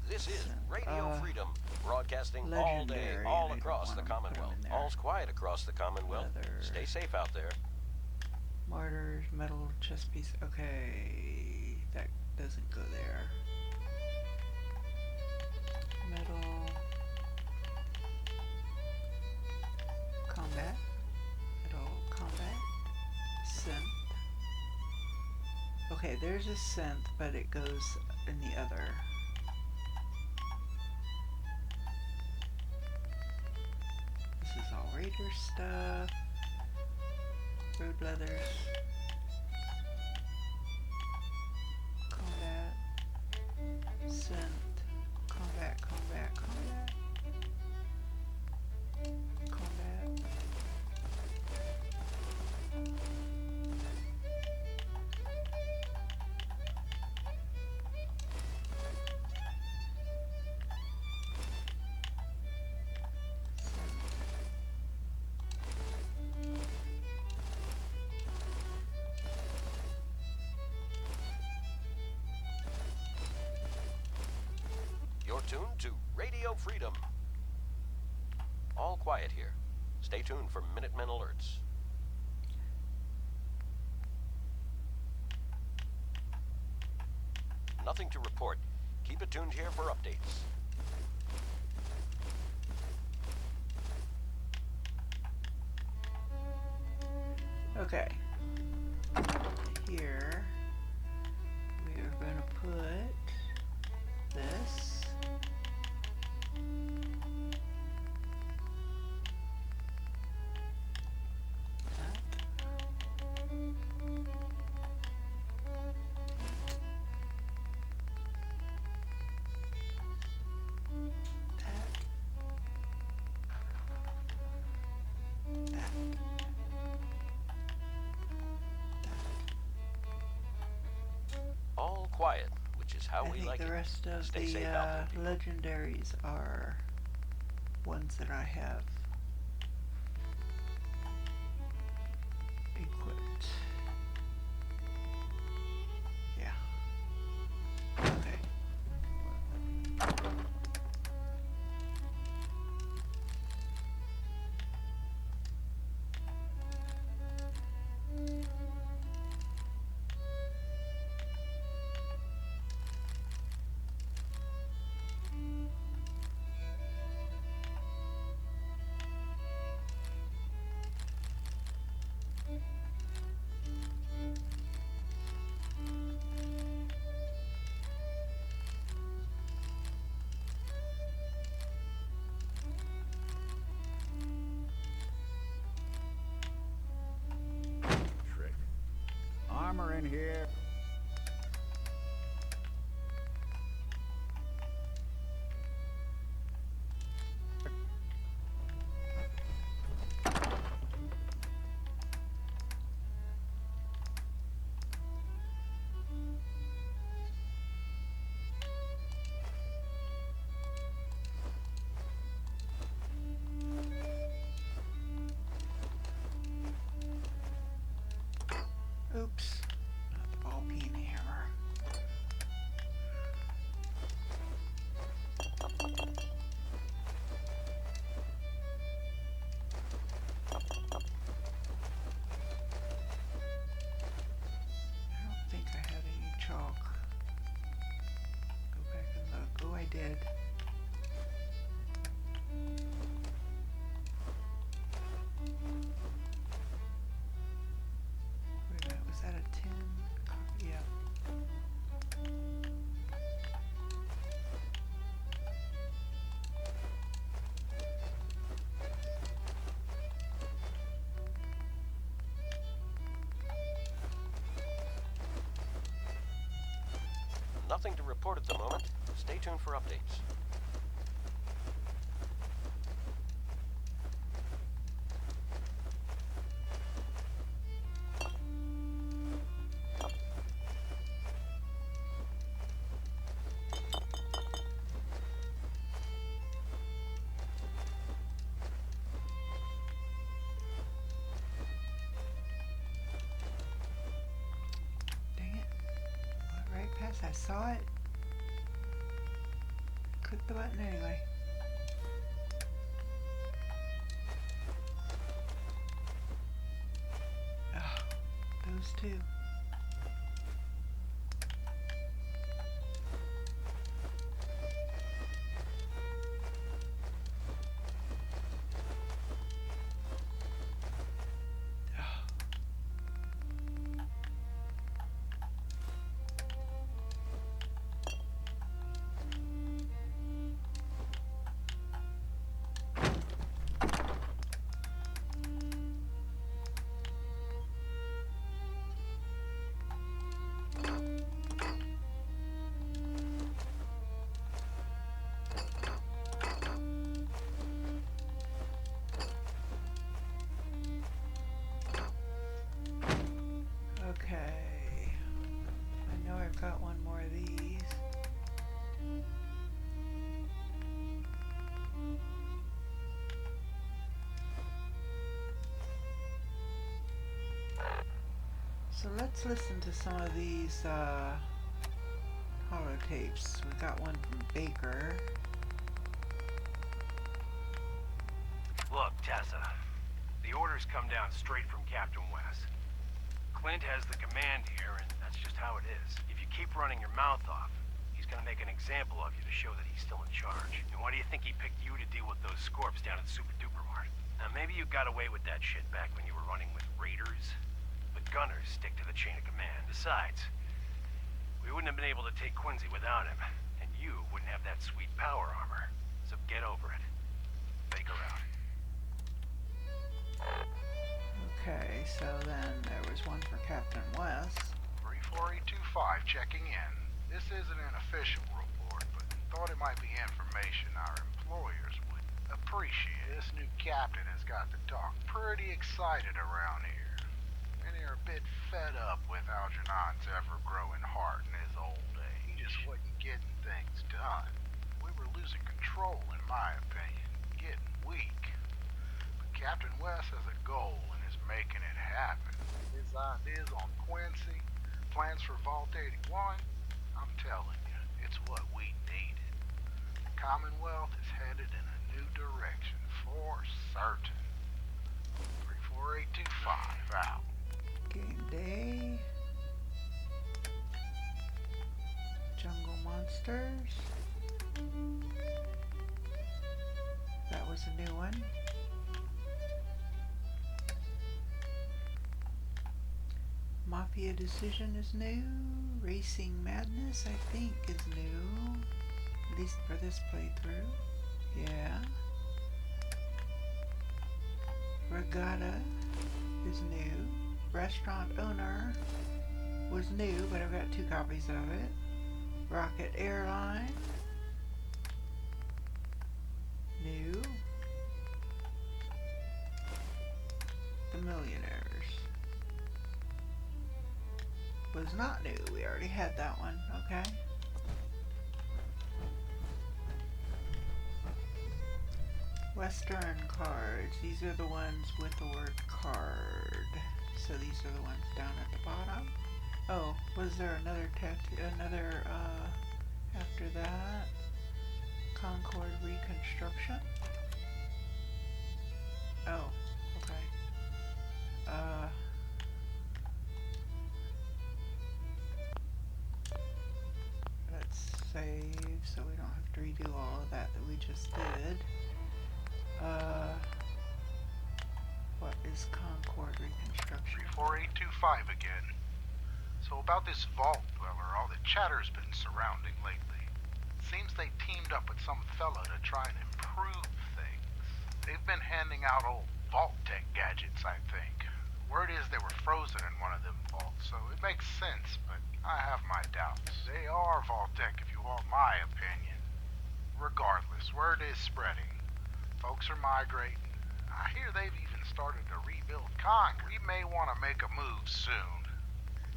B: This is Radio Freedom, broadcasting all day,
A: legendary,
B: all
A: and I don't
B: across the
A: wanna put 'em
B: Commonwealth.
A: in there.
B: All's quiet across the Commonwealth.
A: Leather.
B: Stay safe out there.
A: martyrs, metal chest piece. Okay, that doesn't go there. Metal combat. Okay, there's a synth, but it goes in the other. This is all Raider stuff. Road leathers. Combat. Synth. Combat, combat, combat. Combat.
B: You're tuned to Radio Freedom. All quiet here. Stay tuned for Minutemen alerts. Nothing to report. Keep it tuned here for updates.
A: Okay. Here we are going to put this.
B: All quiet, which is how
A: I
B: we
A: think
B: like
A: the
B: it.
A: rest of
B: Stay
A: the
B: safe out there.
A: legendaries are ones that I have equipped. Yeah. Okay.
E: Trick. Armor in here.
A: Oops. Not the ball peen hammer. I don't think I have any chalk. Go back and look. Oh, I did. Wait a minute, was that a 10? Yeah.
B: Nothing to report at the moment. Stay tuned for updates.
A: Dang it. Went right past. I saw it. Click the button anyway. Oh, those two. So let's listen to some of these holotapes. We got one from Baker.
K: Look, Tessa, the orders come down straight from Captain West. Clint has the command here, and that's just how it is. If you keep running your mouth off, he's gonna make an example of you to show that he's still in charge. And why do you think he picked you to deal with those scorps down at Super Duper Mart? Now, maybe you got away with that shit back when you were running with raiders, but gunners stick to the chain of command. Besides, we wouldn't have been able to take Quincy without him, and you wouldn't have that sweet power armor. So get over it. Baker out.
A: Okay, so then there was one for Captain West.
F: 34825 checking in. This isn't an official report, but thought it might be information our employers would appreciate. This new captain has got the talk pretty excited around here. Many are a bit fed up with Algernon's ever-growing heart in his old age. He just wasn't getting things done. We were losing control, in my opinion, getting weak. But Captain West has a goal and is making it happen. His ideas on Quincy, plans for Vault 81, I'm telling you, it's what we needed. The Commonwealth is headed in a new direction, for certain. 34825 out.
A: Game Day. Jungle Monsters. That was a new one. Mafia Decision is new. Racing Madness, I think, is new. At least for this playthrough. Yeah. Regatta is new. Restaurant Owner was new, but I've got 2 copies of it. Rocket Airline. New. The Millionaires was not new. We already had that one, okay? Western cards. These are the ones with the word card. So these are the ones down at the bottom. Oh, was there another after that? Concord Reconstruction? Oh, okay. Let's save so we don't have to redo all of that we just did. What is Concord Reconstruction?
F: 34825 again. So about this Vault Dweller, all the chatter's been surrounding lately. Seems they teamed up with some fella to try and improve things. They've been handing out old Vault Tech gadgets, I think. Word is they were frozen in one of them vaults, so it makes sense, but I have my doubts. They are Vault Tech if you want my opinion. Regardless, word is spreading. Folks are migrating. I hear they've even started to rebuild Concord. We may want to make a move soon.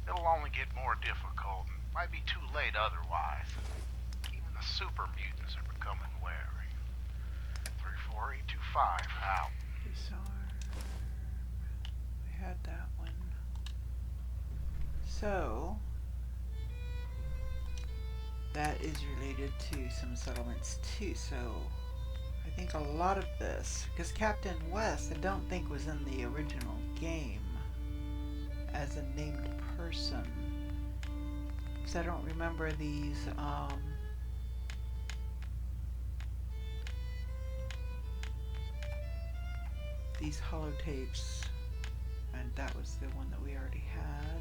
F: It'll only get more difficult and might be too late otherwise. Even the super mutants are becoming wary. 34825 out.
A: Disarm. We had that one. So that is related to some settlements too. So I think a lot of this, because Captain West I don't think was in the original game as a named person, because I don't remember these holotapes, and that was the one that we already had.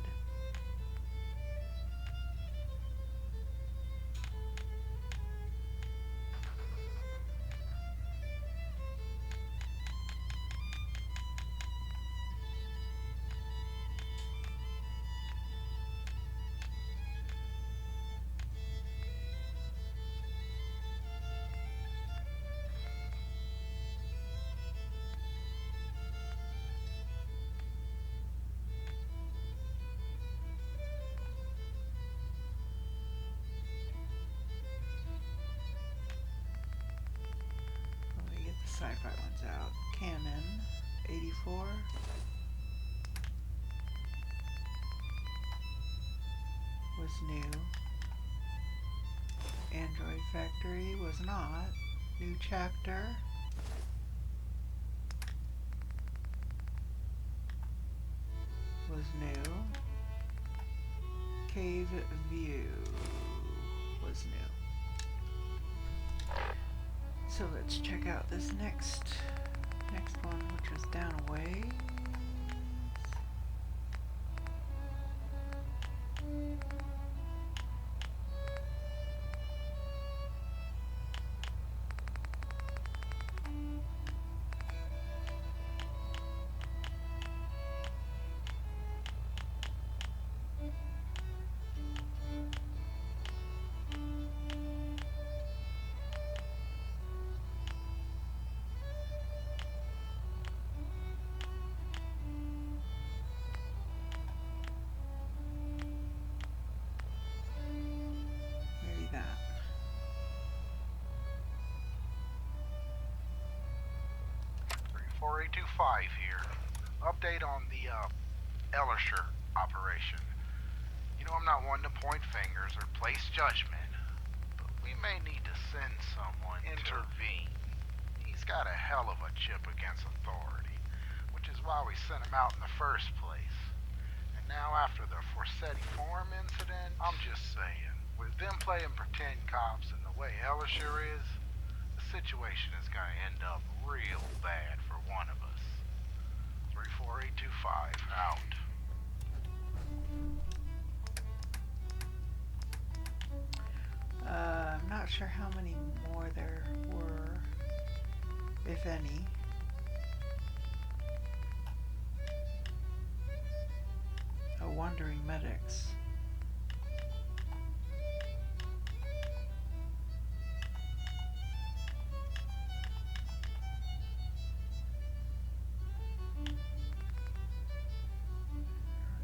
A: Sci-fi ones out. Canon 84. was new. Android Factory was not. New chapter. Was new. Cave View was new. So let's check out this next one, which was down a ways. Maybe that.
F: .4825 here. Update on the Ellisher operation. You know I'm not one to point fingers or place judgment, but we may need to send someone to intervene. He's got a hell of a chip against authority, which is why we sent him out in the first place. And now after the Forsetti Farm incident, I'm just saying, with them playing pretend cops and the way Ellisher is, the situation is gonna end up real bad for one of us. 34825 out.
A: I'm not sure how many more there were, if any. Oh, wandering medics. I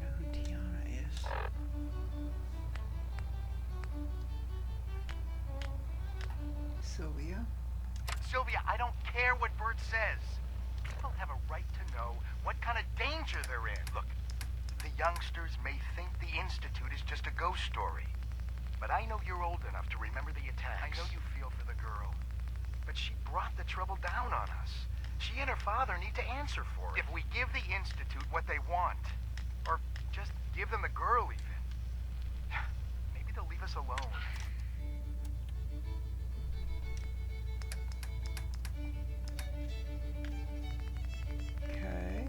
A: don't know who Tiana is. Sylvia?
L: Sylvia, I don't care what Bert says. People have a right to know what kind of danger they're in. Look, the youngsters may think the Institute is just a ghost story. But I know you're old enough to remember the attacks. I know you feel for the girl. But she brought the trouble down on us. She and her father need to answer for it. If we give the Institute what they want, or just give them the girl even, maybe they'll leave us alone.
A: Okay.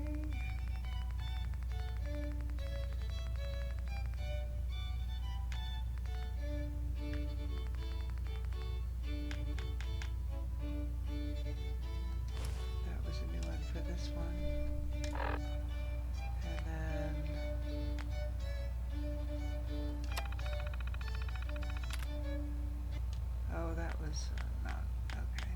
A: That was a new one for this one. And then oh, that was not okay.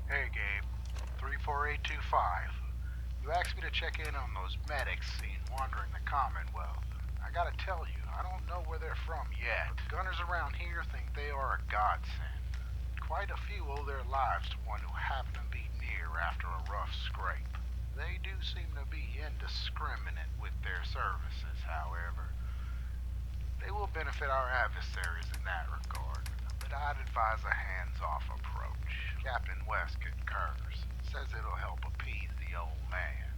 F: Hey Gabe, 34825. You asked me to check in on those medics seen wandering the Commonwealth. I gotta tell you, I don't know where they're from yet. But gunners around here think they are a godsend. Quite a few owe their lives to one who happened to be near after a rough scrape. They do seem to be indiscriminate with their services, however. They will benefit our adversaries in that regard, but I'd advise a hands-off approach. Captain West concurs, says it'll help appease the old man.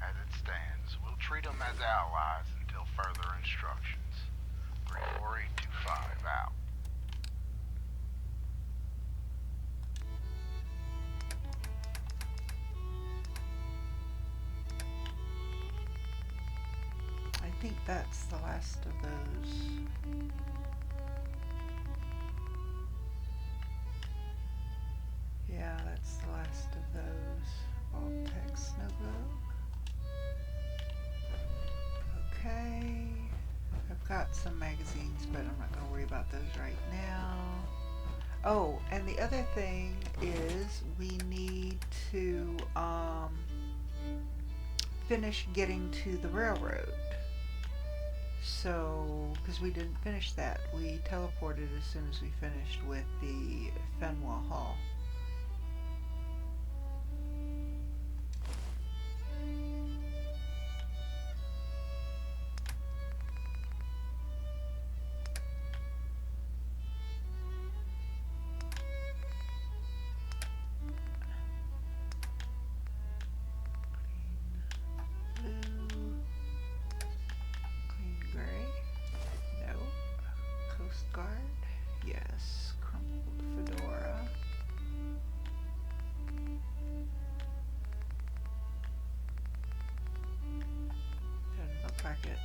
F: As it stands, we'll treat them as allies until further instructions. 34825 out.
A: I think that's the last of those. Yeah, that's the last of those. Alt text, no globe. Okay. I've got some magazines, but I'm not going to worry about those right now. Oh, and the other thing is we need to finish getting to the railroad. So, because we didn't finish that, we teleported as soon as we finished with the Fenwa Hall. guard? Yes. Crumpled fedora. Doesn't look like it.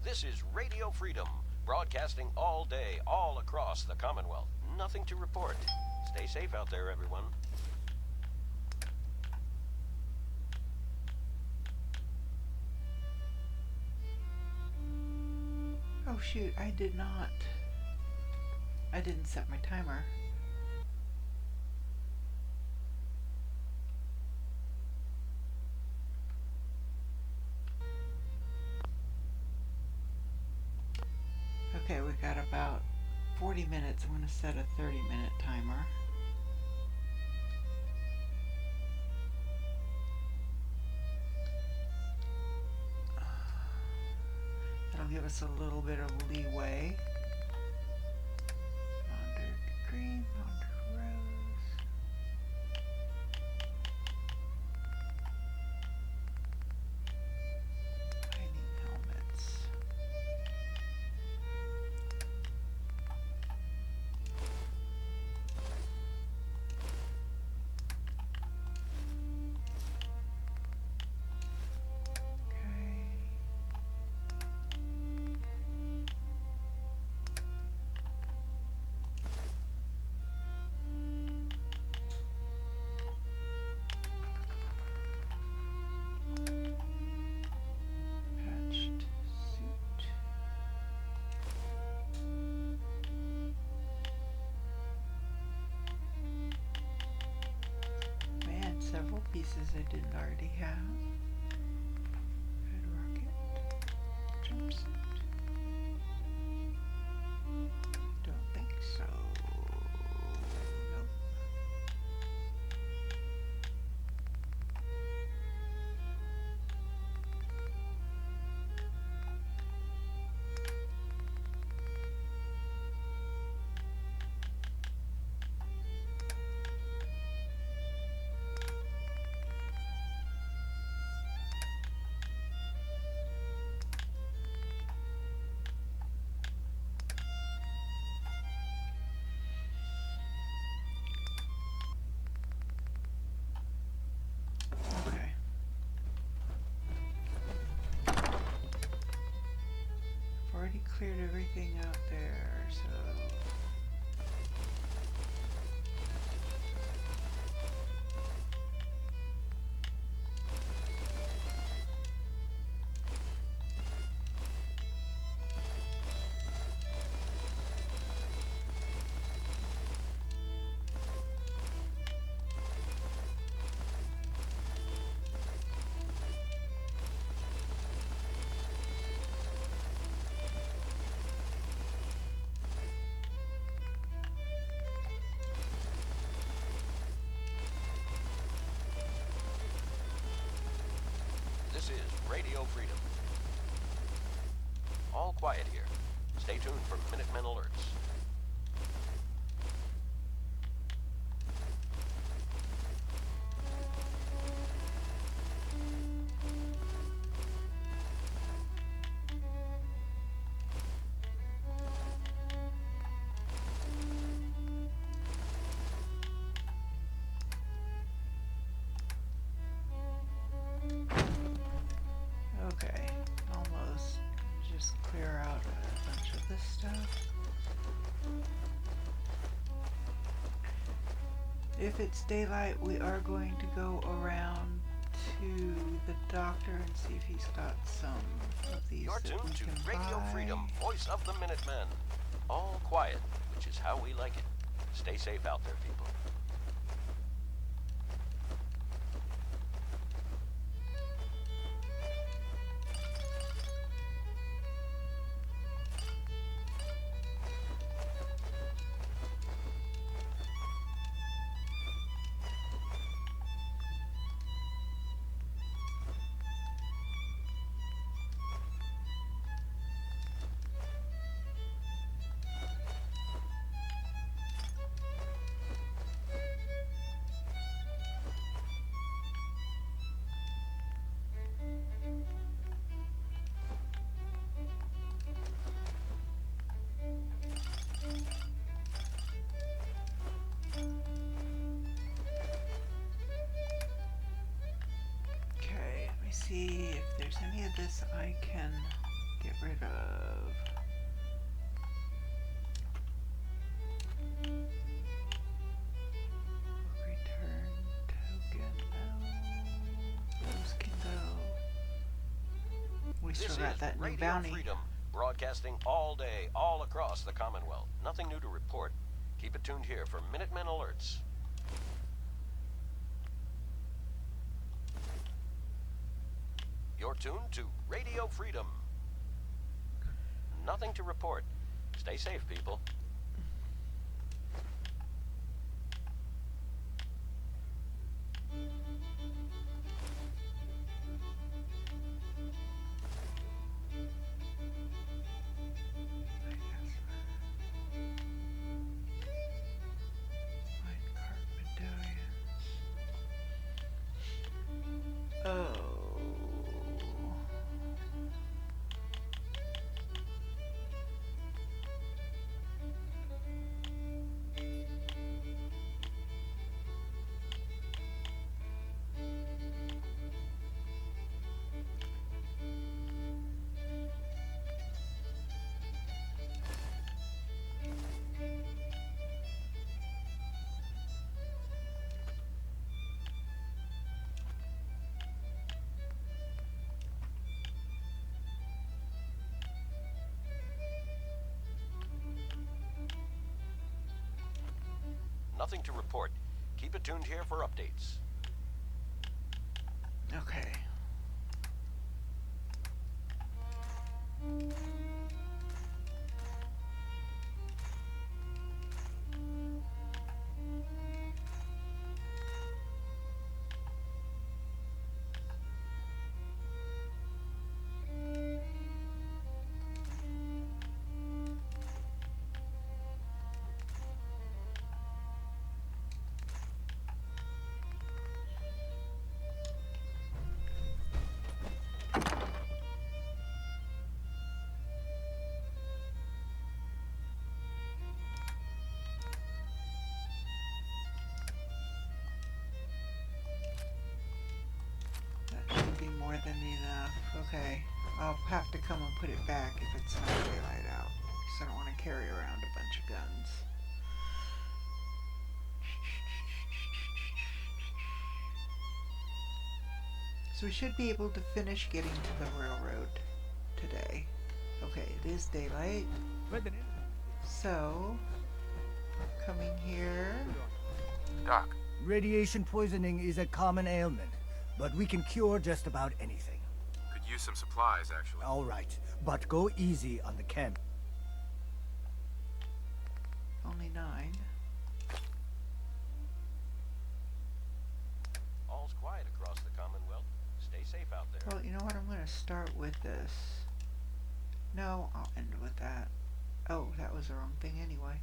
B: This is Radio Freedom, broadcasting all day, all across the Commonwealth. Nothing to report. Stay safe out there, everyone.
A: Oh shoot, I didn't set my timer. Okay, we got about 40 minutes. I'm going to set a 30-minute timer. That'll give us a little bit of leeway. Laundered green, laundered rose. Mining helmets. Several pieces I didn't already have. Red rocket, jumpsuit. Don't think so. Nope. Cleared everything out there, so
B: This is Radio Freedom. All quiet here. Stay tuned for Minutemen alerts.
A: okay, almost. Just clear out a bunch of this stuff. If it's daylight, we are going to go around to the doctor and see if he's got some of these.
B: You're tuned to Radio Freedom, voice of the Minutemen. All quiet, which is how we like it. Stay safe out there, people.
A: Okay, let me see if there's any of this I can get rid of. Return token. Those can go. We still
B: This
A: got
B: is
A: that new
B: Radio
A: bounty.
B: Freedom, broadcasting all day, all across the Commonwealth. Nothing new to report. Keep it tuned here for Minutemen alerts. You're tuned to Radio Freedom. Nothing to report. Stay safe, people.
A: Oh.
B: Nothing to report. Keep it tuned here for updates.
A: Okay. Be more than enough. Okay. I'll have to come and put it back if it's not daylight out. Because I don't want to carry around a bunch of guns. So we should be able to finish getting to the railroad today. Okay, it is daylight. So, coming here.
D: Doc.
I: Radiation poisoning is a common ailment, but we can cure just about anything.
D: Could use some supplies, actually.
I: All right, but go easy on the camp.
A: Only 9.
B: All's quiet across the Commonwealth. Stay safe out there.
A: Well, you know what? I'm going to start with this. No, I'll end with that. Oh, that was the wrong thing anyway.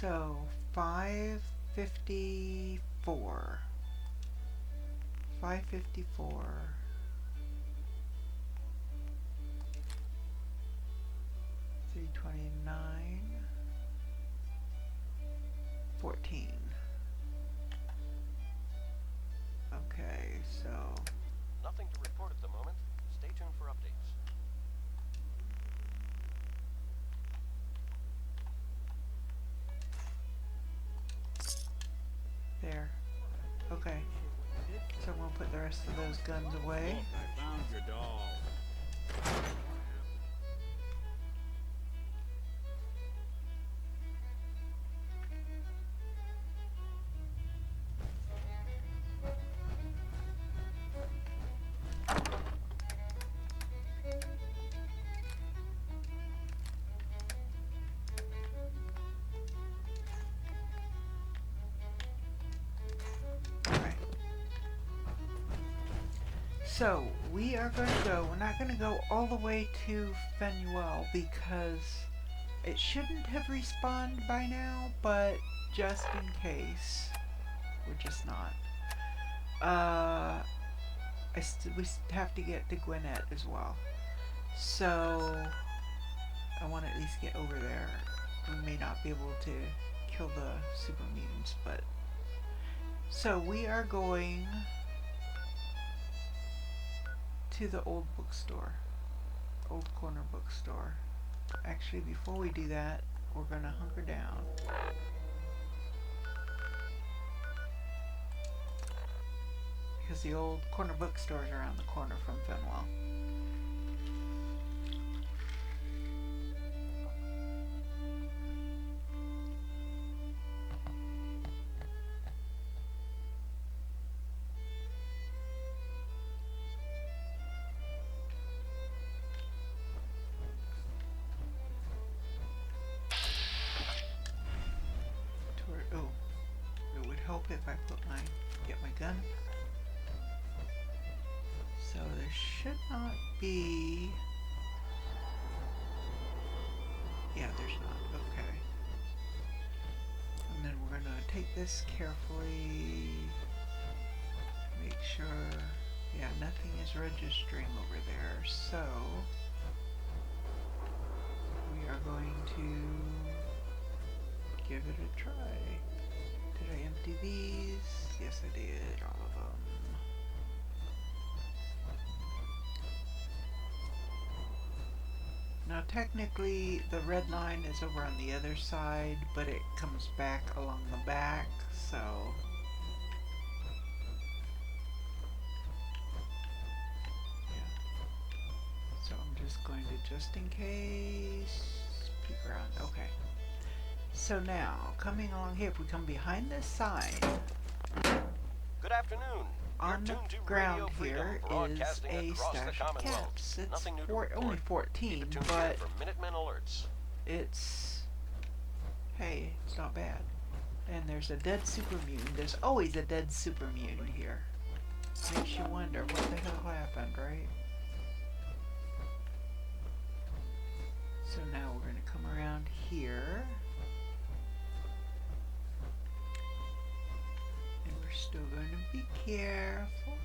A: So, 554. 554. 329. 14. Okay, so
B: Nothing to report at the moment. Stay tuned for updates.
A: there. Okay. So I'm gonna put the rest of those guns away.
E: Look, I found your doll.
A: Alright. So, we are going to go, we're not going to go all the way to Fenuel because it shouldn't have respawned by now, but just in case, we're just not. We have to get to Gwinnett as well. So, I want to at least get over there. We may not be able to kill the super mutants, but... So, we are going to the old bookstore. Old corner bookstore. Actually, before we do that, we're gonna hunker down. Because the old corner bookstore is around the corner from Fenwell. Oh, it would help if I get my gun. So there should not be... Yeah, there's not. Okay. And then we're gonna take this carefully. Make sure... Yeah, nothing is registering over there. So... we are going to give it a try. Did I empty these? Yes, I did. All of them. Now technically the red line is over on the other side, but it comes back along the back, so... Yeah. So I'm just going to, just in case, peek around. Okay. So now, coming along here, if we come behind this sign...
B: Good afternoon.
A: On the ground here is a stash of caps. It's only 14, but it's... Hey, it's not bad. And there's a dead super mutant. There's always a dead super mutant here. Makes you wonder what the hell happened, right? So now we're going to come around here. Still going to be careful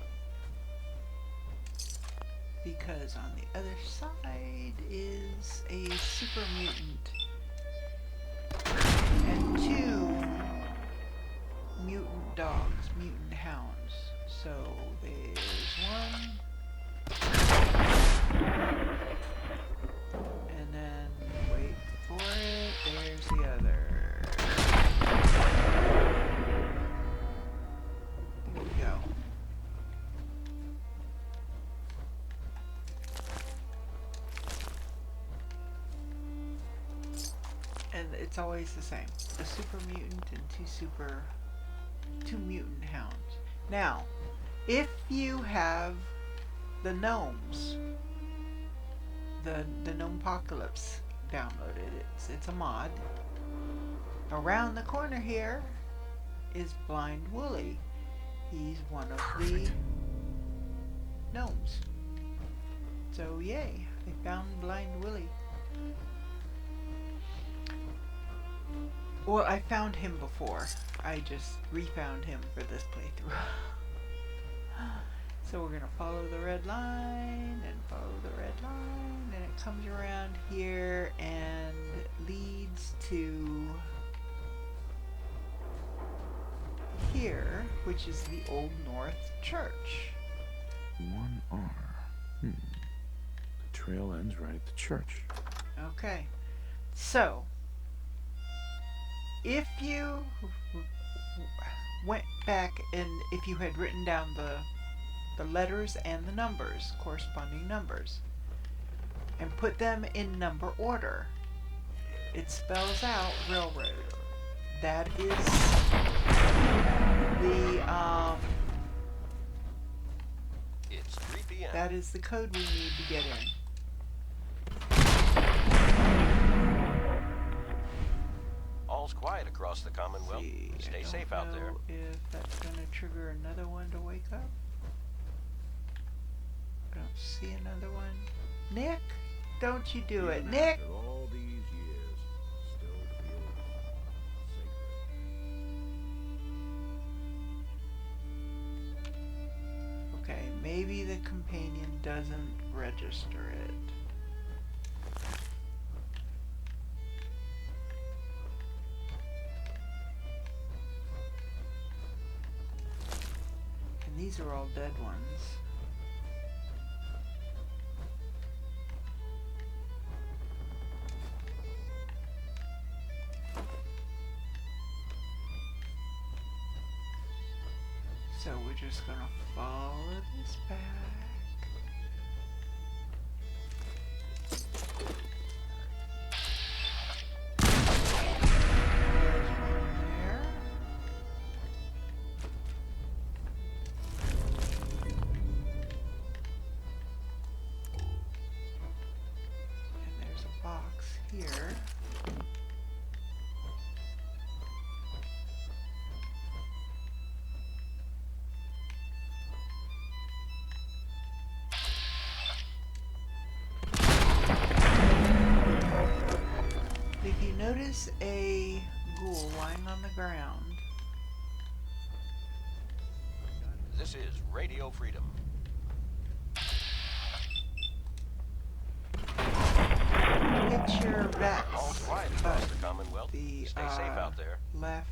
A: because on the other side is a super mutant and 2 mutant dogs, mutant hounds. So there's one, and then wait for it, there's the other. Here we go. And it's always the same. A super mutant and two mutant hounds. Now, if you have the gnomes, the Gnomepocalypse downloaded, it's a mod. Around the corner here is Blind Wooly. He's one of the gnomes. So yay, I found Blind Willie. Well, I found him before. I just refound him for this playthrough. So we're gonna follow the red line and follow the red line, and it comes around here and leads to here, which is the Old North Church.
J: 1R. The trail ends right at the church.
A: Okay. So, if you went back and if you had written down the the letters and the numbers, corresponding numbers, and put them in number order. It spells out railroad. That is the
B: It's 3 p.m.
A: that is the code we need to get in.
B: All's quiet across the Commonwealth.
A: See,
B: Stay safe out there.
A: If that's gonna trigger another one to wake up. I don't see another one. Nick, don't you do it, Nick.
E: After all these years, still feels sacred.
A: Okay, maybe the companion doesn't register it. And these are all dead ones. So we're just gonna follow this back. There's one there. And there's a box here. If you notice a ghoul lying on the ground,
B: This is Radio Freedom.
A: hit your
B: All's
A: bats,
B: quiet across the Commonwealth.
A: the
B: Stay safe out there.
A: left.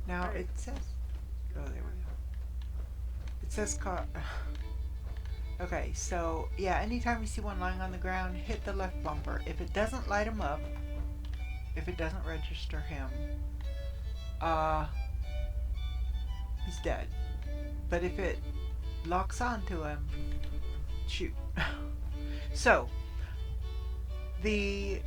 A: Now it says, oh, there we go. It says car. Okay, so yeah, anytime you see one lying on the ground, hit the left bumper. If it doesn't light him up, if it doesn't register him, he's dead. But if it locks onto him, shoot. So, if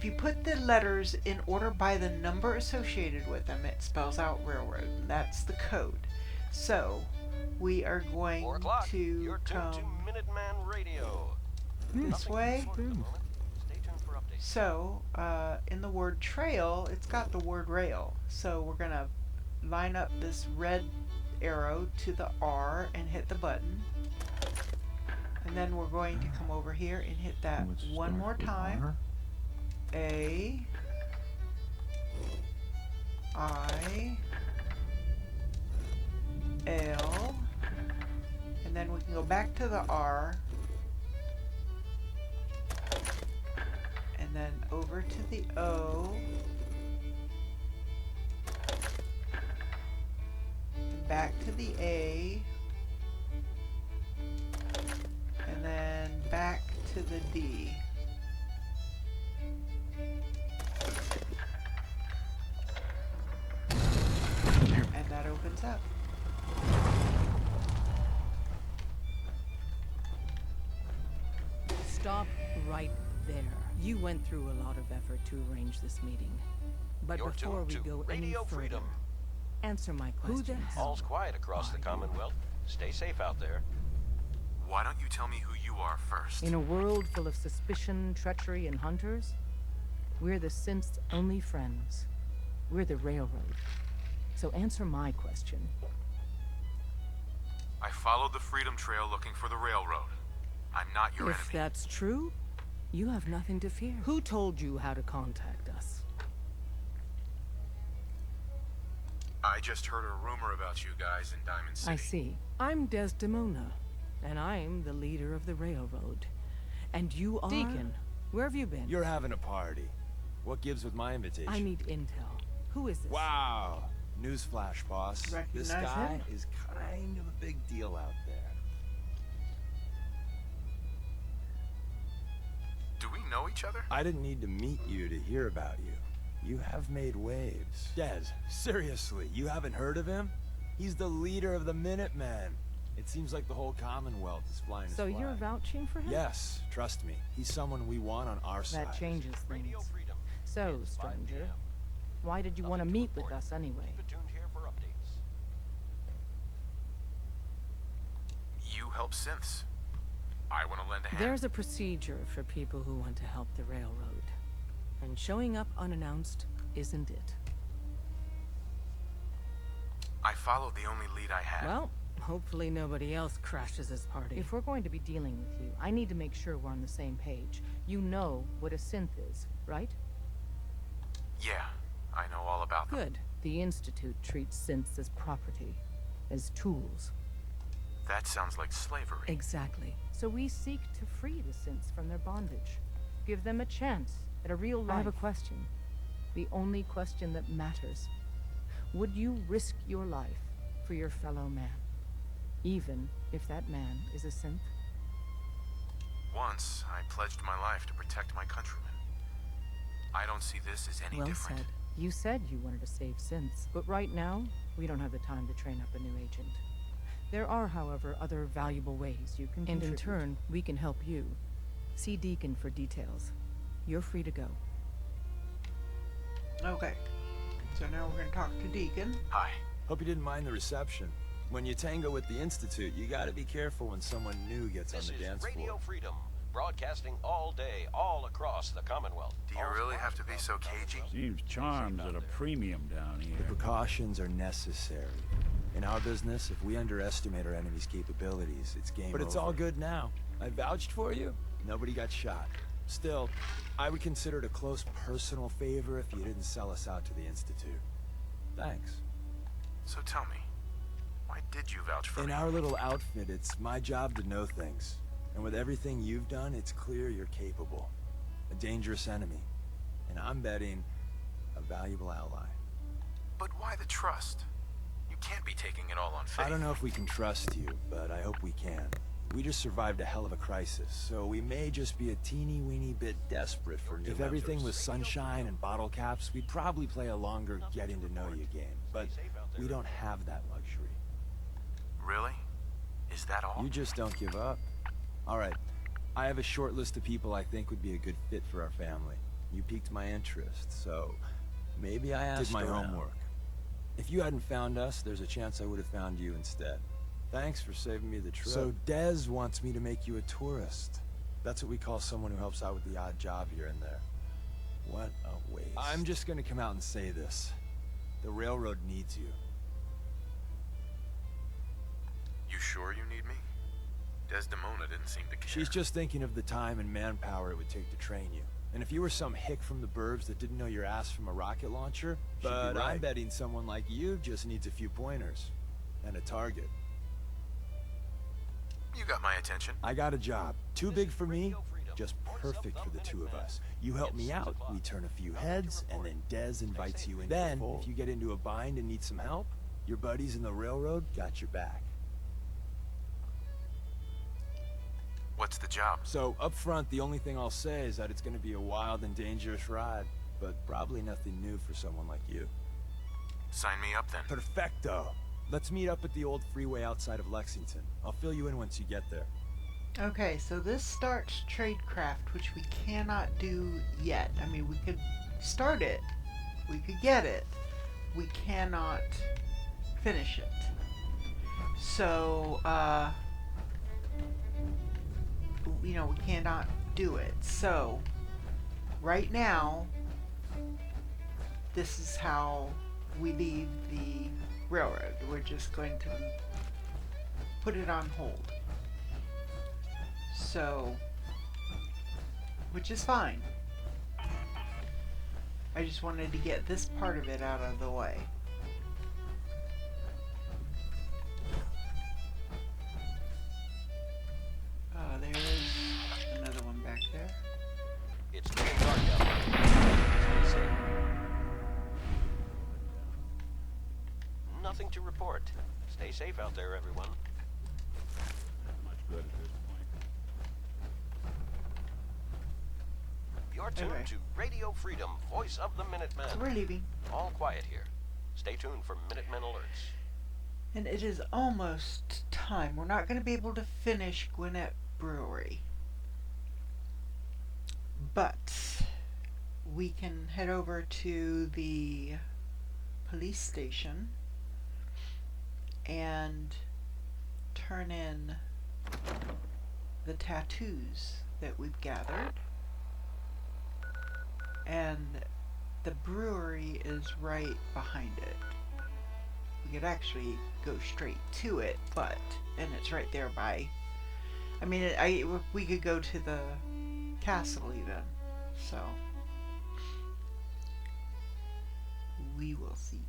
A: you put the letters in order by the number associated with them, it spells out railroad, and that's the code. So, we are going
B: 4 o'clock.
A: to
B: You're tuned to
A: come
B: Minuteman Radio.
A: this
B: Nothing
A: way.
B: reported at the moment. Stay tuned for updates.
A: So, in the word trail, it's got the word rail. So we're gonna line up this red arrow to the R and hit the button. And then we're going to come over here and hit that
J: Let's
A: one
J: start
A: more
J: with
A: time.
J: R.
A: A I L, and then we can go back to the R, and then over to the O, and back to the A, and then back to the D. And that opens up.
M: Stop right there. You went through a lot of effort to arrange this meeting. But
B: You're
M: before
B: tuned
M: we
B: to
M: go any
B: Radio
M: further,
B: Freedom.
M: answer my questions.
B: All's quiet across the Commonwealth. Stay safe out there.
D: Why don't you tell me who you are first?
M: In a world full of suspicion, treachery, and hunters, we're the synth's only friends. We're the railroad. So answer my question.
D: I followed the Freedom Trail looking for the railroad. I'm not your
M: If
D: enemy.
M: that's true, you have nothing to fear. Who told you how to contact us?
D: I just heard a rumor about you guys in Diamond City.
M: I see. I'm Desdemona, and I'm the leader of the railroad. And you are... Deacon, where have you been?
N: You're having a party. What gives with my invitation?
M: I need intel. Who is this?
N: Wow. Newsflash, boss. This
A: Recognize
N: guy
A: him?
N: is kind of a big deal out there.
D: Do we know each other?
N: I didn't need to meet you to hear about you. You have made waves. Des, seriously, you haven't heard of him? He's the leader of the Minutemen. It seems like the whole Commonwealth is flying his
M: So
N: flag.
M: you're vouching for him?
N: Yes, trust me. He's someone we want on our side.
M: That changes things. So, stranger, why did you want to meet with us anyway?
B: Keep it tuned here for updates.
D: You help synths. I want to lend a hand.
M: There's a procedure for people who want to help the railroad. And showing up unannounced isn't it.
D: I followed the only lead I had.
M: Well, hopefully nobody else crashes this party. If we're going to be dealing with you, I need to make sure we're on the same page. You know what a synth is, right?
D: Yeah, I know all about them.
M: Good. The Institute treats synths as property, as tools.
D: That sounds like slavery.
M: Exactly. So we seek to free the synths from their bondage. Give them a chance at a real life. I have a question. The only question that matters. Would you risk your life for your fellow man? Even if that man is a synth?
D: Once, I pledged my life to protect my countrymen. I don't see this as any
M: Well
D: different.
M: said. You said you wanted to save synths, but right now, we don't have the time to train up a new agent. There are, however, other valuable ways you can contribute. And in turn, we can help you. See Deacon for details. You're free to go.
A: Okay. So now we're going to talk to Deacon.
D: Hi.
N: Hope you didn't mind the reception. When you tango with the Institute, you gotta be careful when someone new gets
B: This
N: on the
B: is
N: dance
B: Radio
N: floor.
B: Freedom, broadcasting all day, all across the Commonwealth.
D: Do you really have to be so cagey?
E: Seems charms at a premium down here.
N: The precautions are necessary. In our business, if we underestimate our enemy's capabilities, it's game over. But it's all good now. I vouched for you. Nobody got shot. Still, I would consider it a close personal favor if you didn't sell us out to the Institute. Thanks.
D: So tell me, why did you vouch for me?
N: In our little outfit, it's my job to know things. And with everything you've done, it's clear you're capable. A dangerous enemy. And I'm betting a valuable ally.
D: But why the trust? You can't be taking it all on faith.
N: I don't know if we can trust you, but I hope we can. We just survived a hell of a crisis, so we may just be a teeny-weeny bit desperate for new If everything was sunshine and bottle caps, we'd probably play a longer getting-to-know-you game. But we don't have that luxury.
D: Really? Is that all?
N: You just don't give up. All right. I have a short list of people I think would be a good fit for our family. You piqued my interest, so maybe I did my homework. If you hadn't found us, there's a chance I would have found you instead. Thanks for saving me the trip. So Dez wants me to make you a tourist. That's what we call someone who helps out with the odd job here and there. What a waste. I'm just gonna come out and say this. The railroad needs you.
D: You sure you need me? Desdemona didn't seem to care.
N: She's just thinking of the time and manpower it would take to train you. And if you were some hick from the burbs that didn't know your ass from a rocket launcher, she'd be right. I'm betting someone like you just needs a few pointers. And a target.
D: You got my attention.
N: I got a job. Too big for me, just perfect for the two of us. You help me out, we turn a few heads, and then Dez invites you in. Then, if you get into a bind and need some help, your buddies in the railroad got your back.
D: What's the job?
N: So, up front, the only thing I'll say is that it's gonna be a wild and dangerous ride, but probably nothing new for someone like you.
D: Sign me up then.
N: Perfecto. Let's meet up at the old freeway outside of Lexington. I'll fill you in once you get there.
A: Okay, so this starts tradecraft, which we cannot do yet. I mean, we could start it. We could get it. We cannot finish it. So, you know, we cannot do it. So, right now, this is how we leave the railroad. We're just going to put it on hold. So, which is fine. I just wanted to get this part of it out of the way. There's another one back there.
B: It's getting dark out there. Stay safe. Nothing to report. Stay safe out there, everyone.
E: Not much good at this point.
B: You're tuned to Radio Freedom, voice of the Minutemen.
A: So we're leaving.
B: All quiet here. Stay tuned for Minutemen alerts.
A: And it is almost time. We're not going to be able to finish Gwinnett Brewery. But we can head over to the police station and turn in the tattoos that we've gathered. And the brewery is right behind it. We could actually go straight to it, and it's right there by, I mean, we could go to the castle even, so we will see.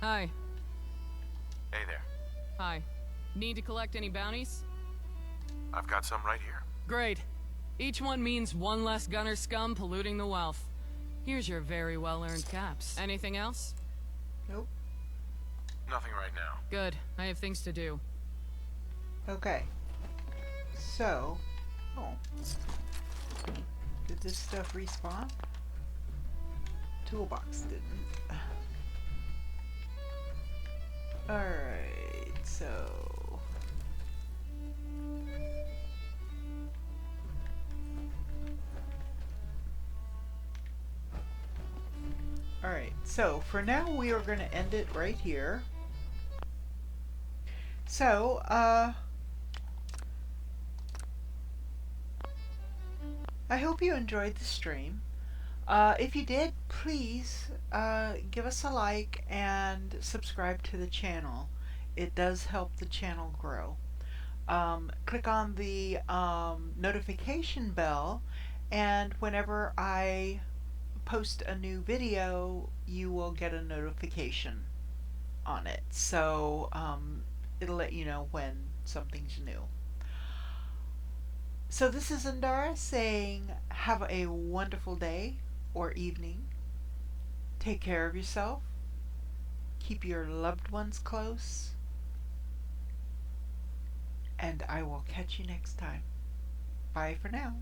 O: Hi.
D: Hey there.
O: Hi. Need to collect any bounties?
D: I've got some right here.
O: Great. Each one means one less gunner scum polluting the wealth. Here's your very well-earned caps. Anything else?
A: Nope.
D: Nothing right now.
O: Good. I have things to do.
A: Okay. So, did this stuff respawn? Toolbox didn't. Alright, so alright, so for now we are going to end it right here. So, I hope you enjoyed the stream. If you did, please give us a like and subscribe to the channel. It does help the channel grow. Click on the notification bell, and whenever I post a new video, you will get a notification on it. So it'll let you know when something's new. So this is Andara saying have a wonderful day or evening. Take care of yourself. Keep your loved ones close. And I will catch you next time. Bye for now.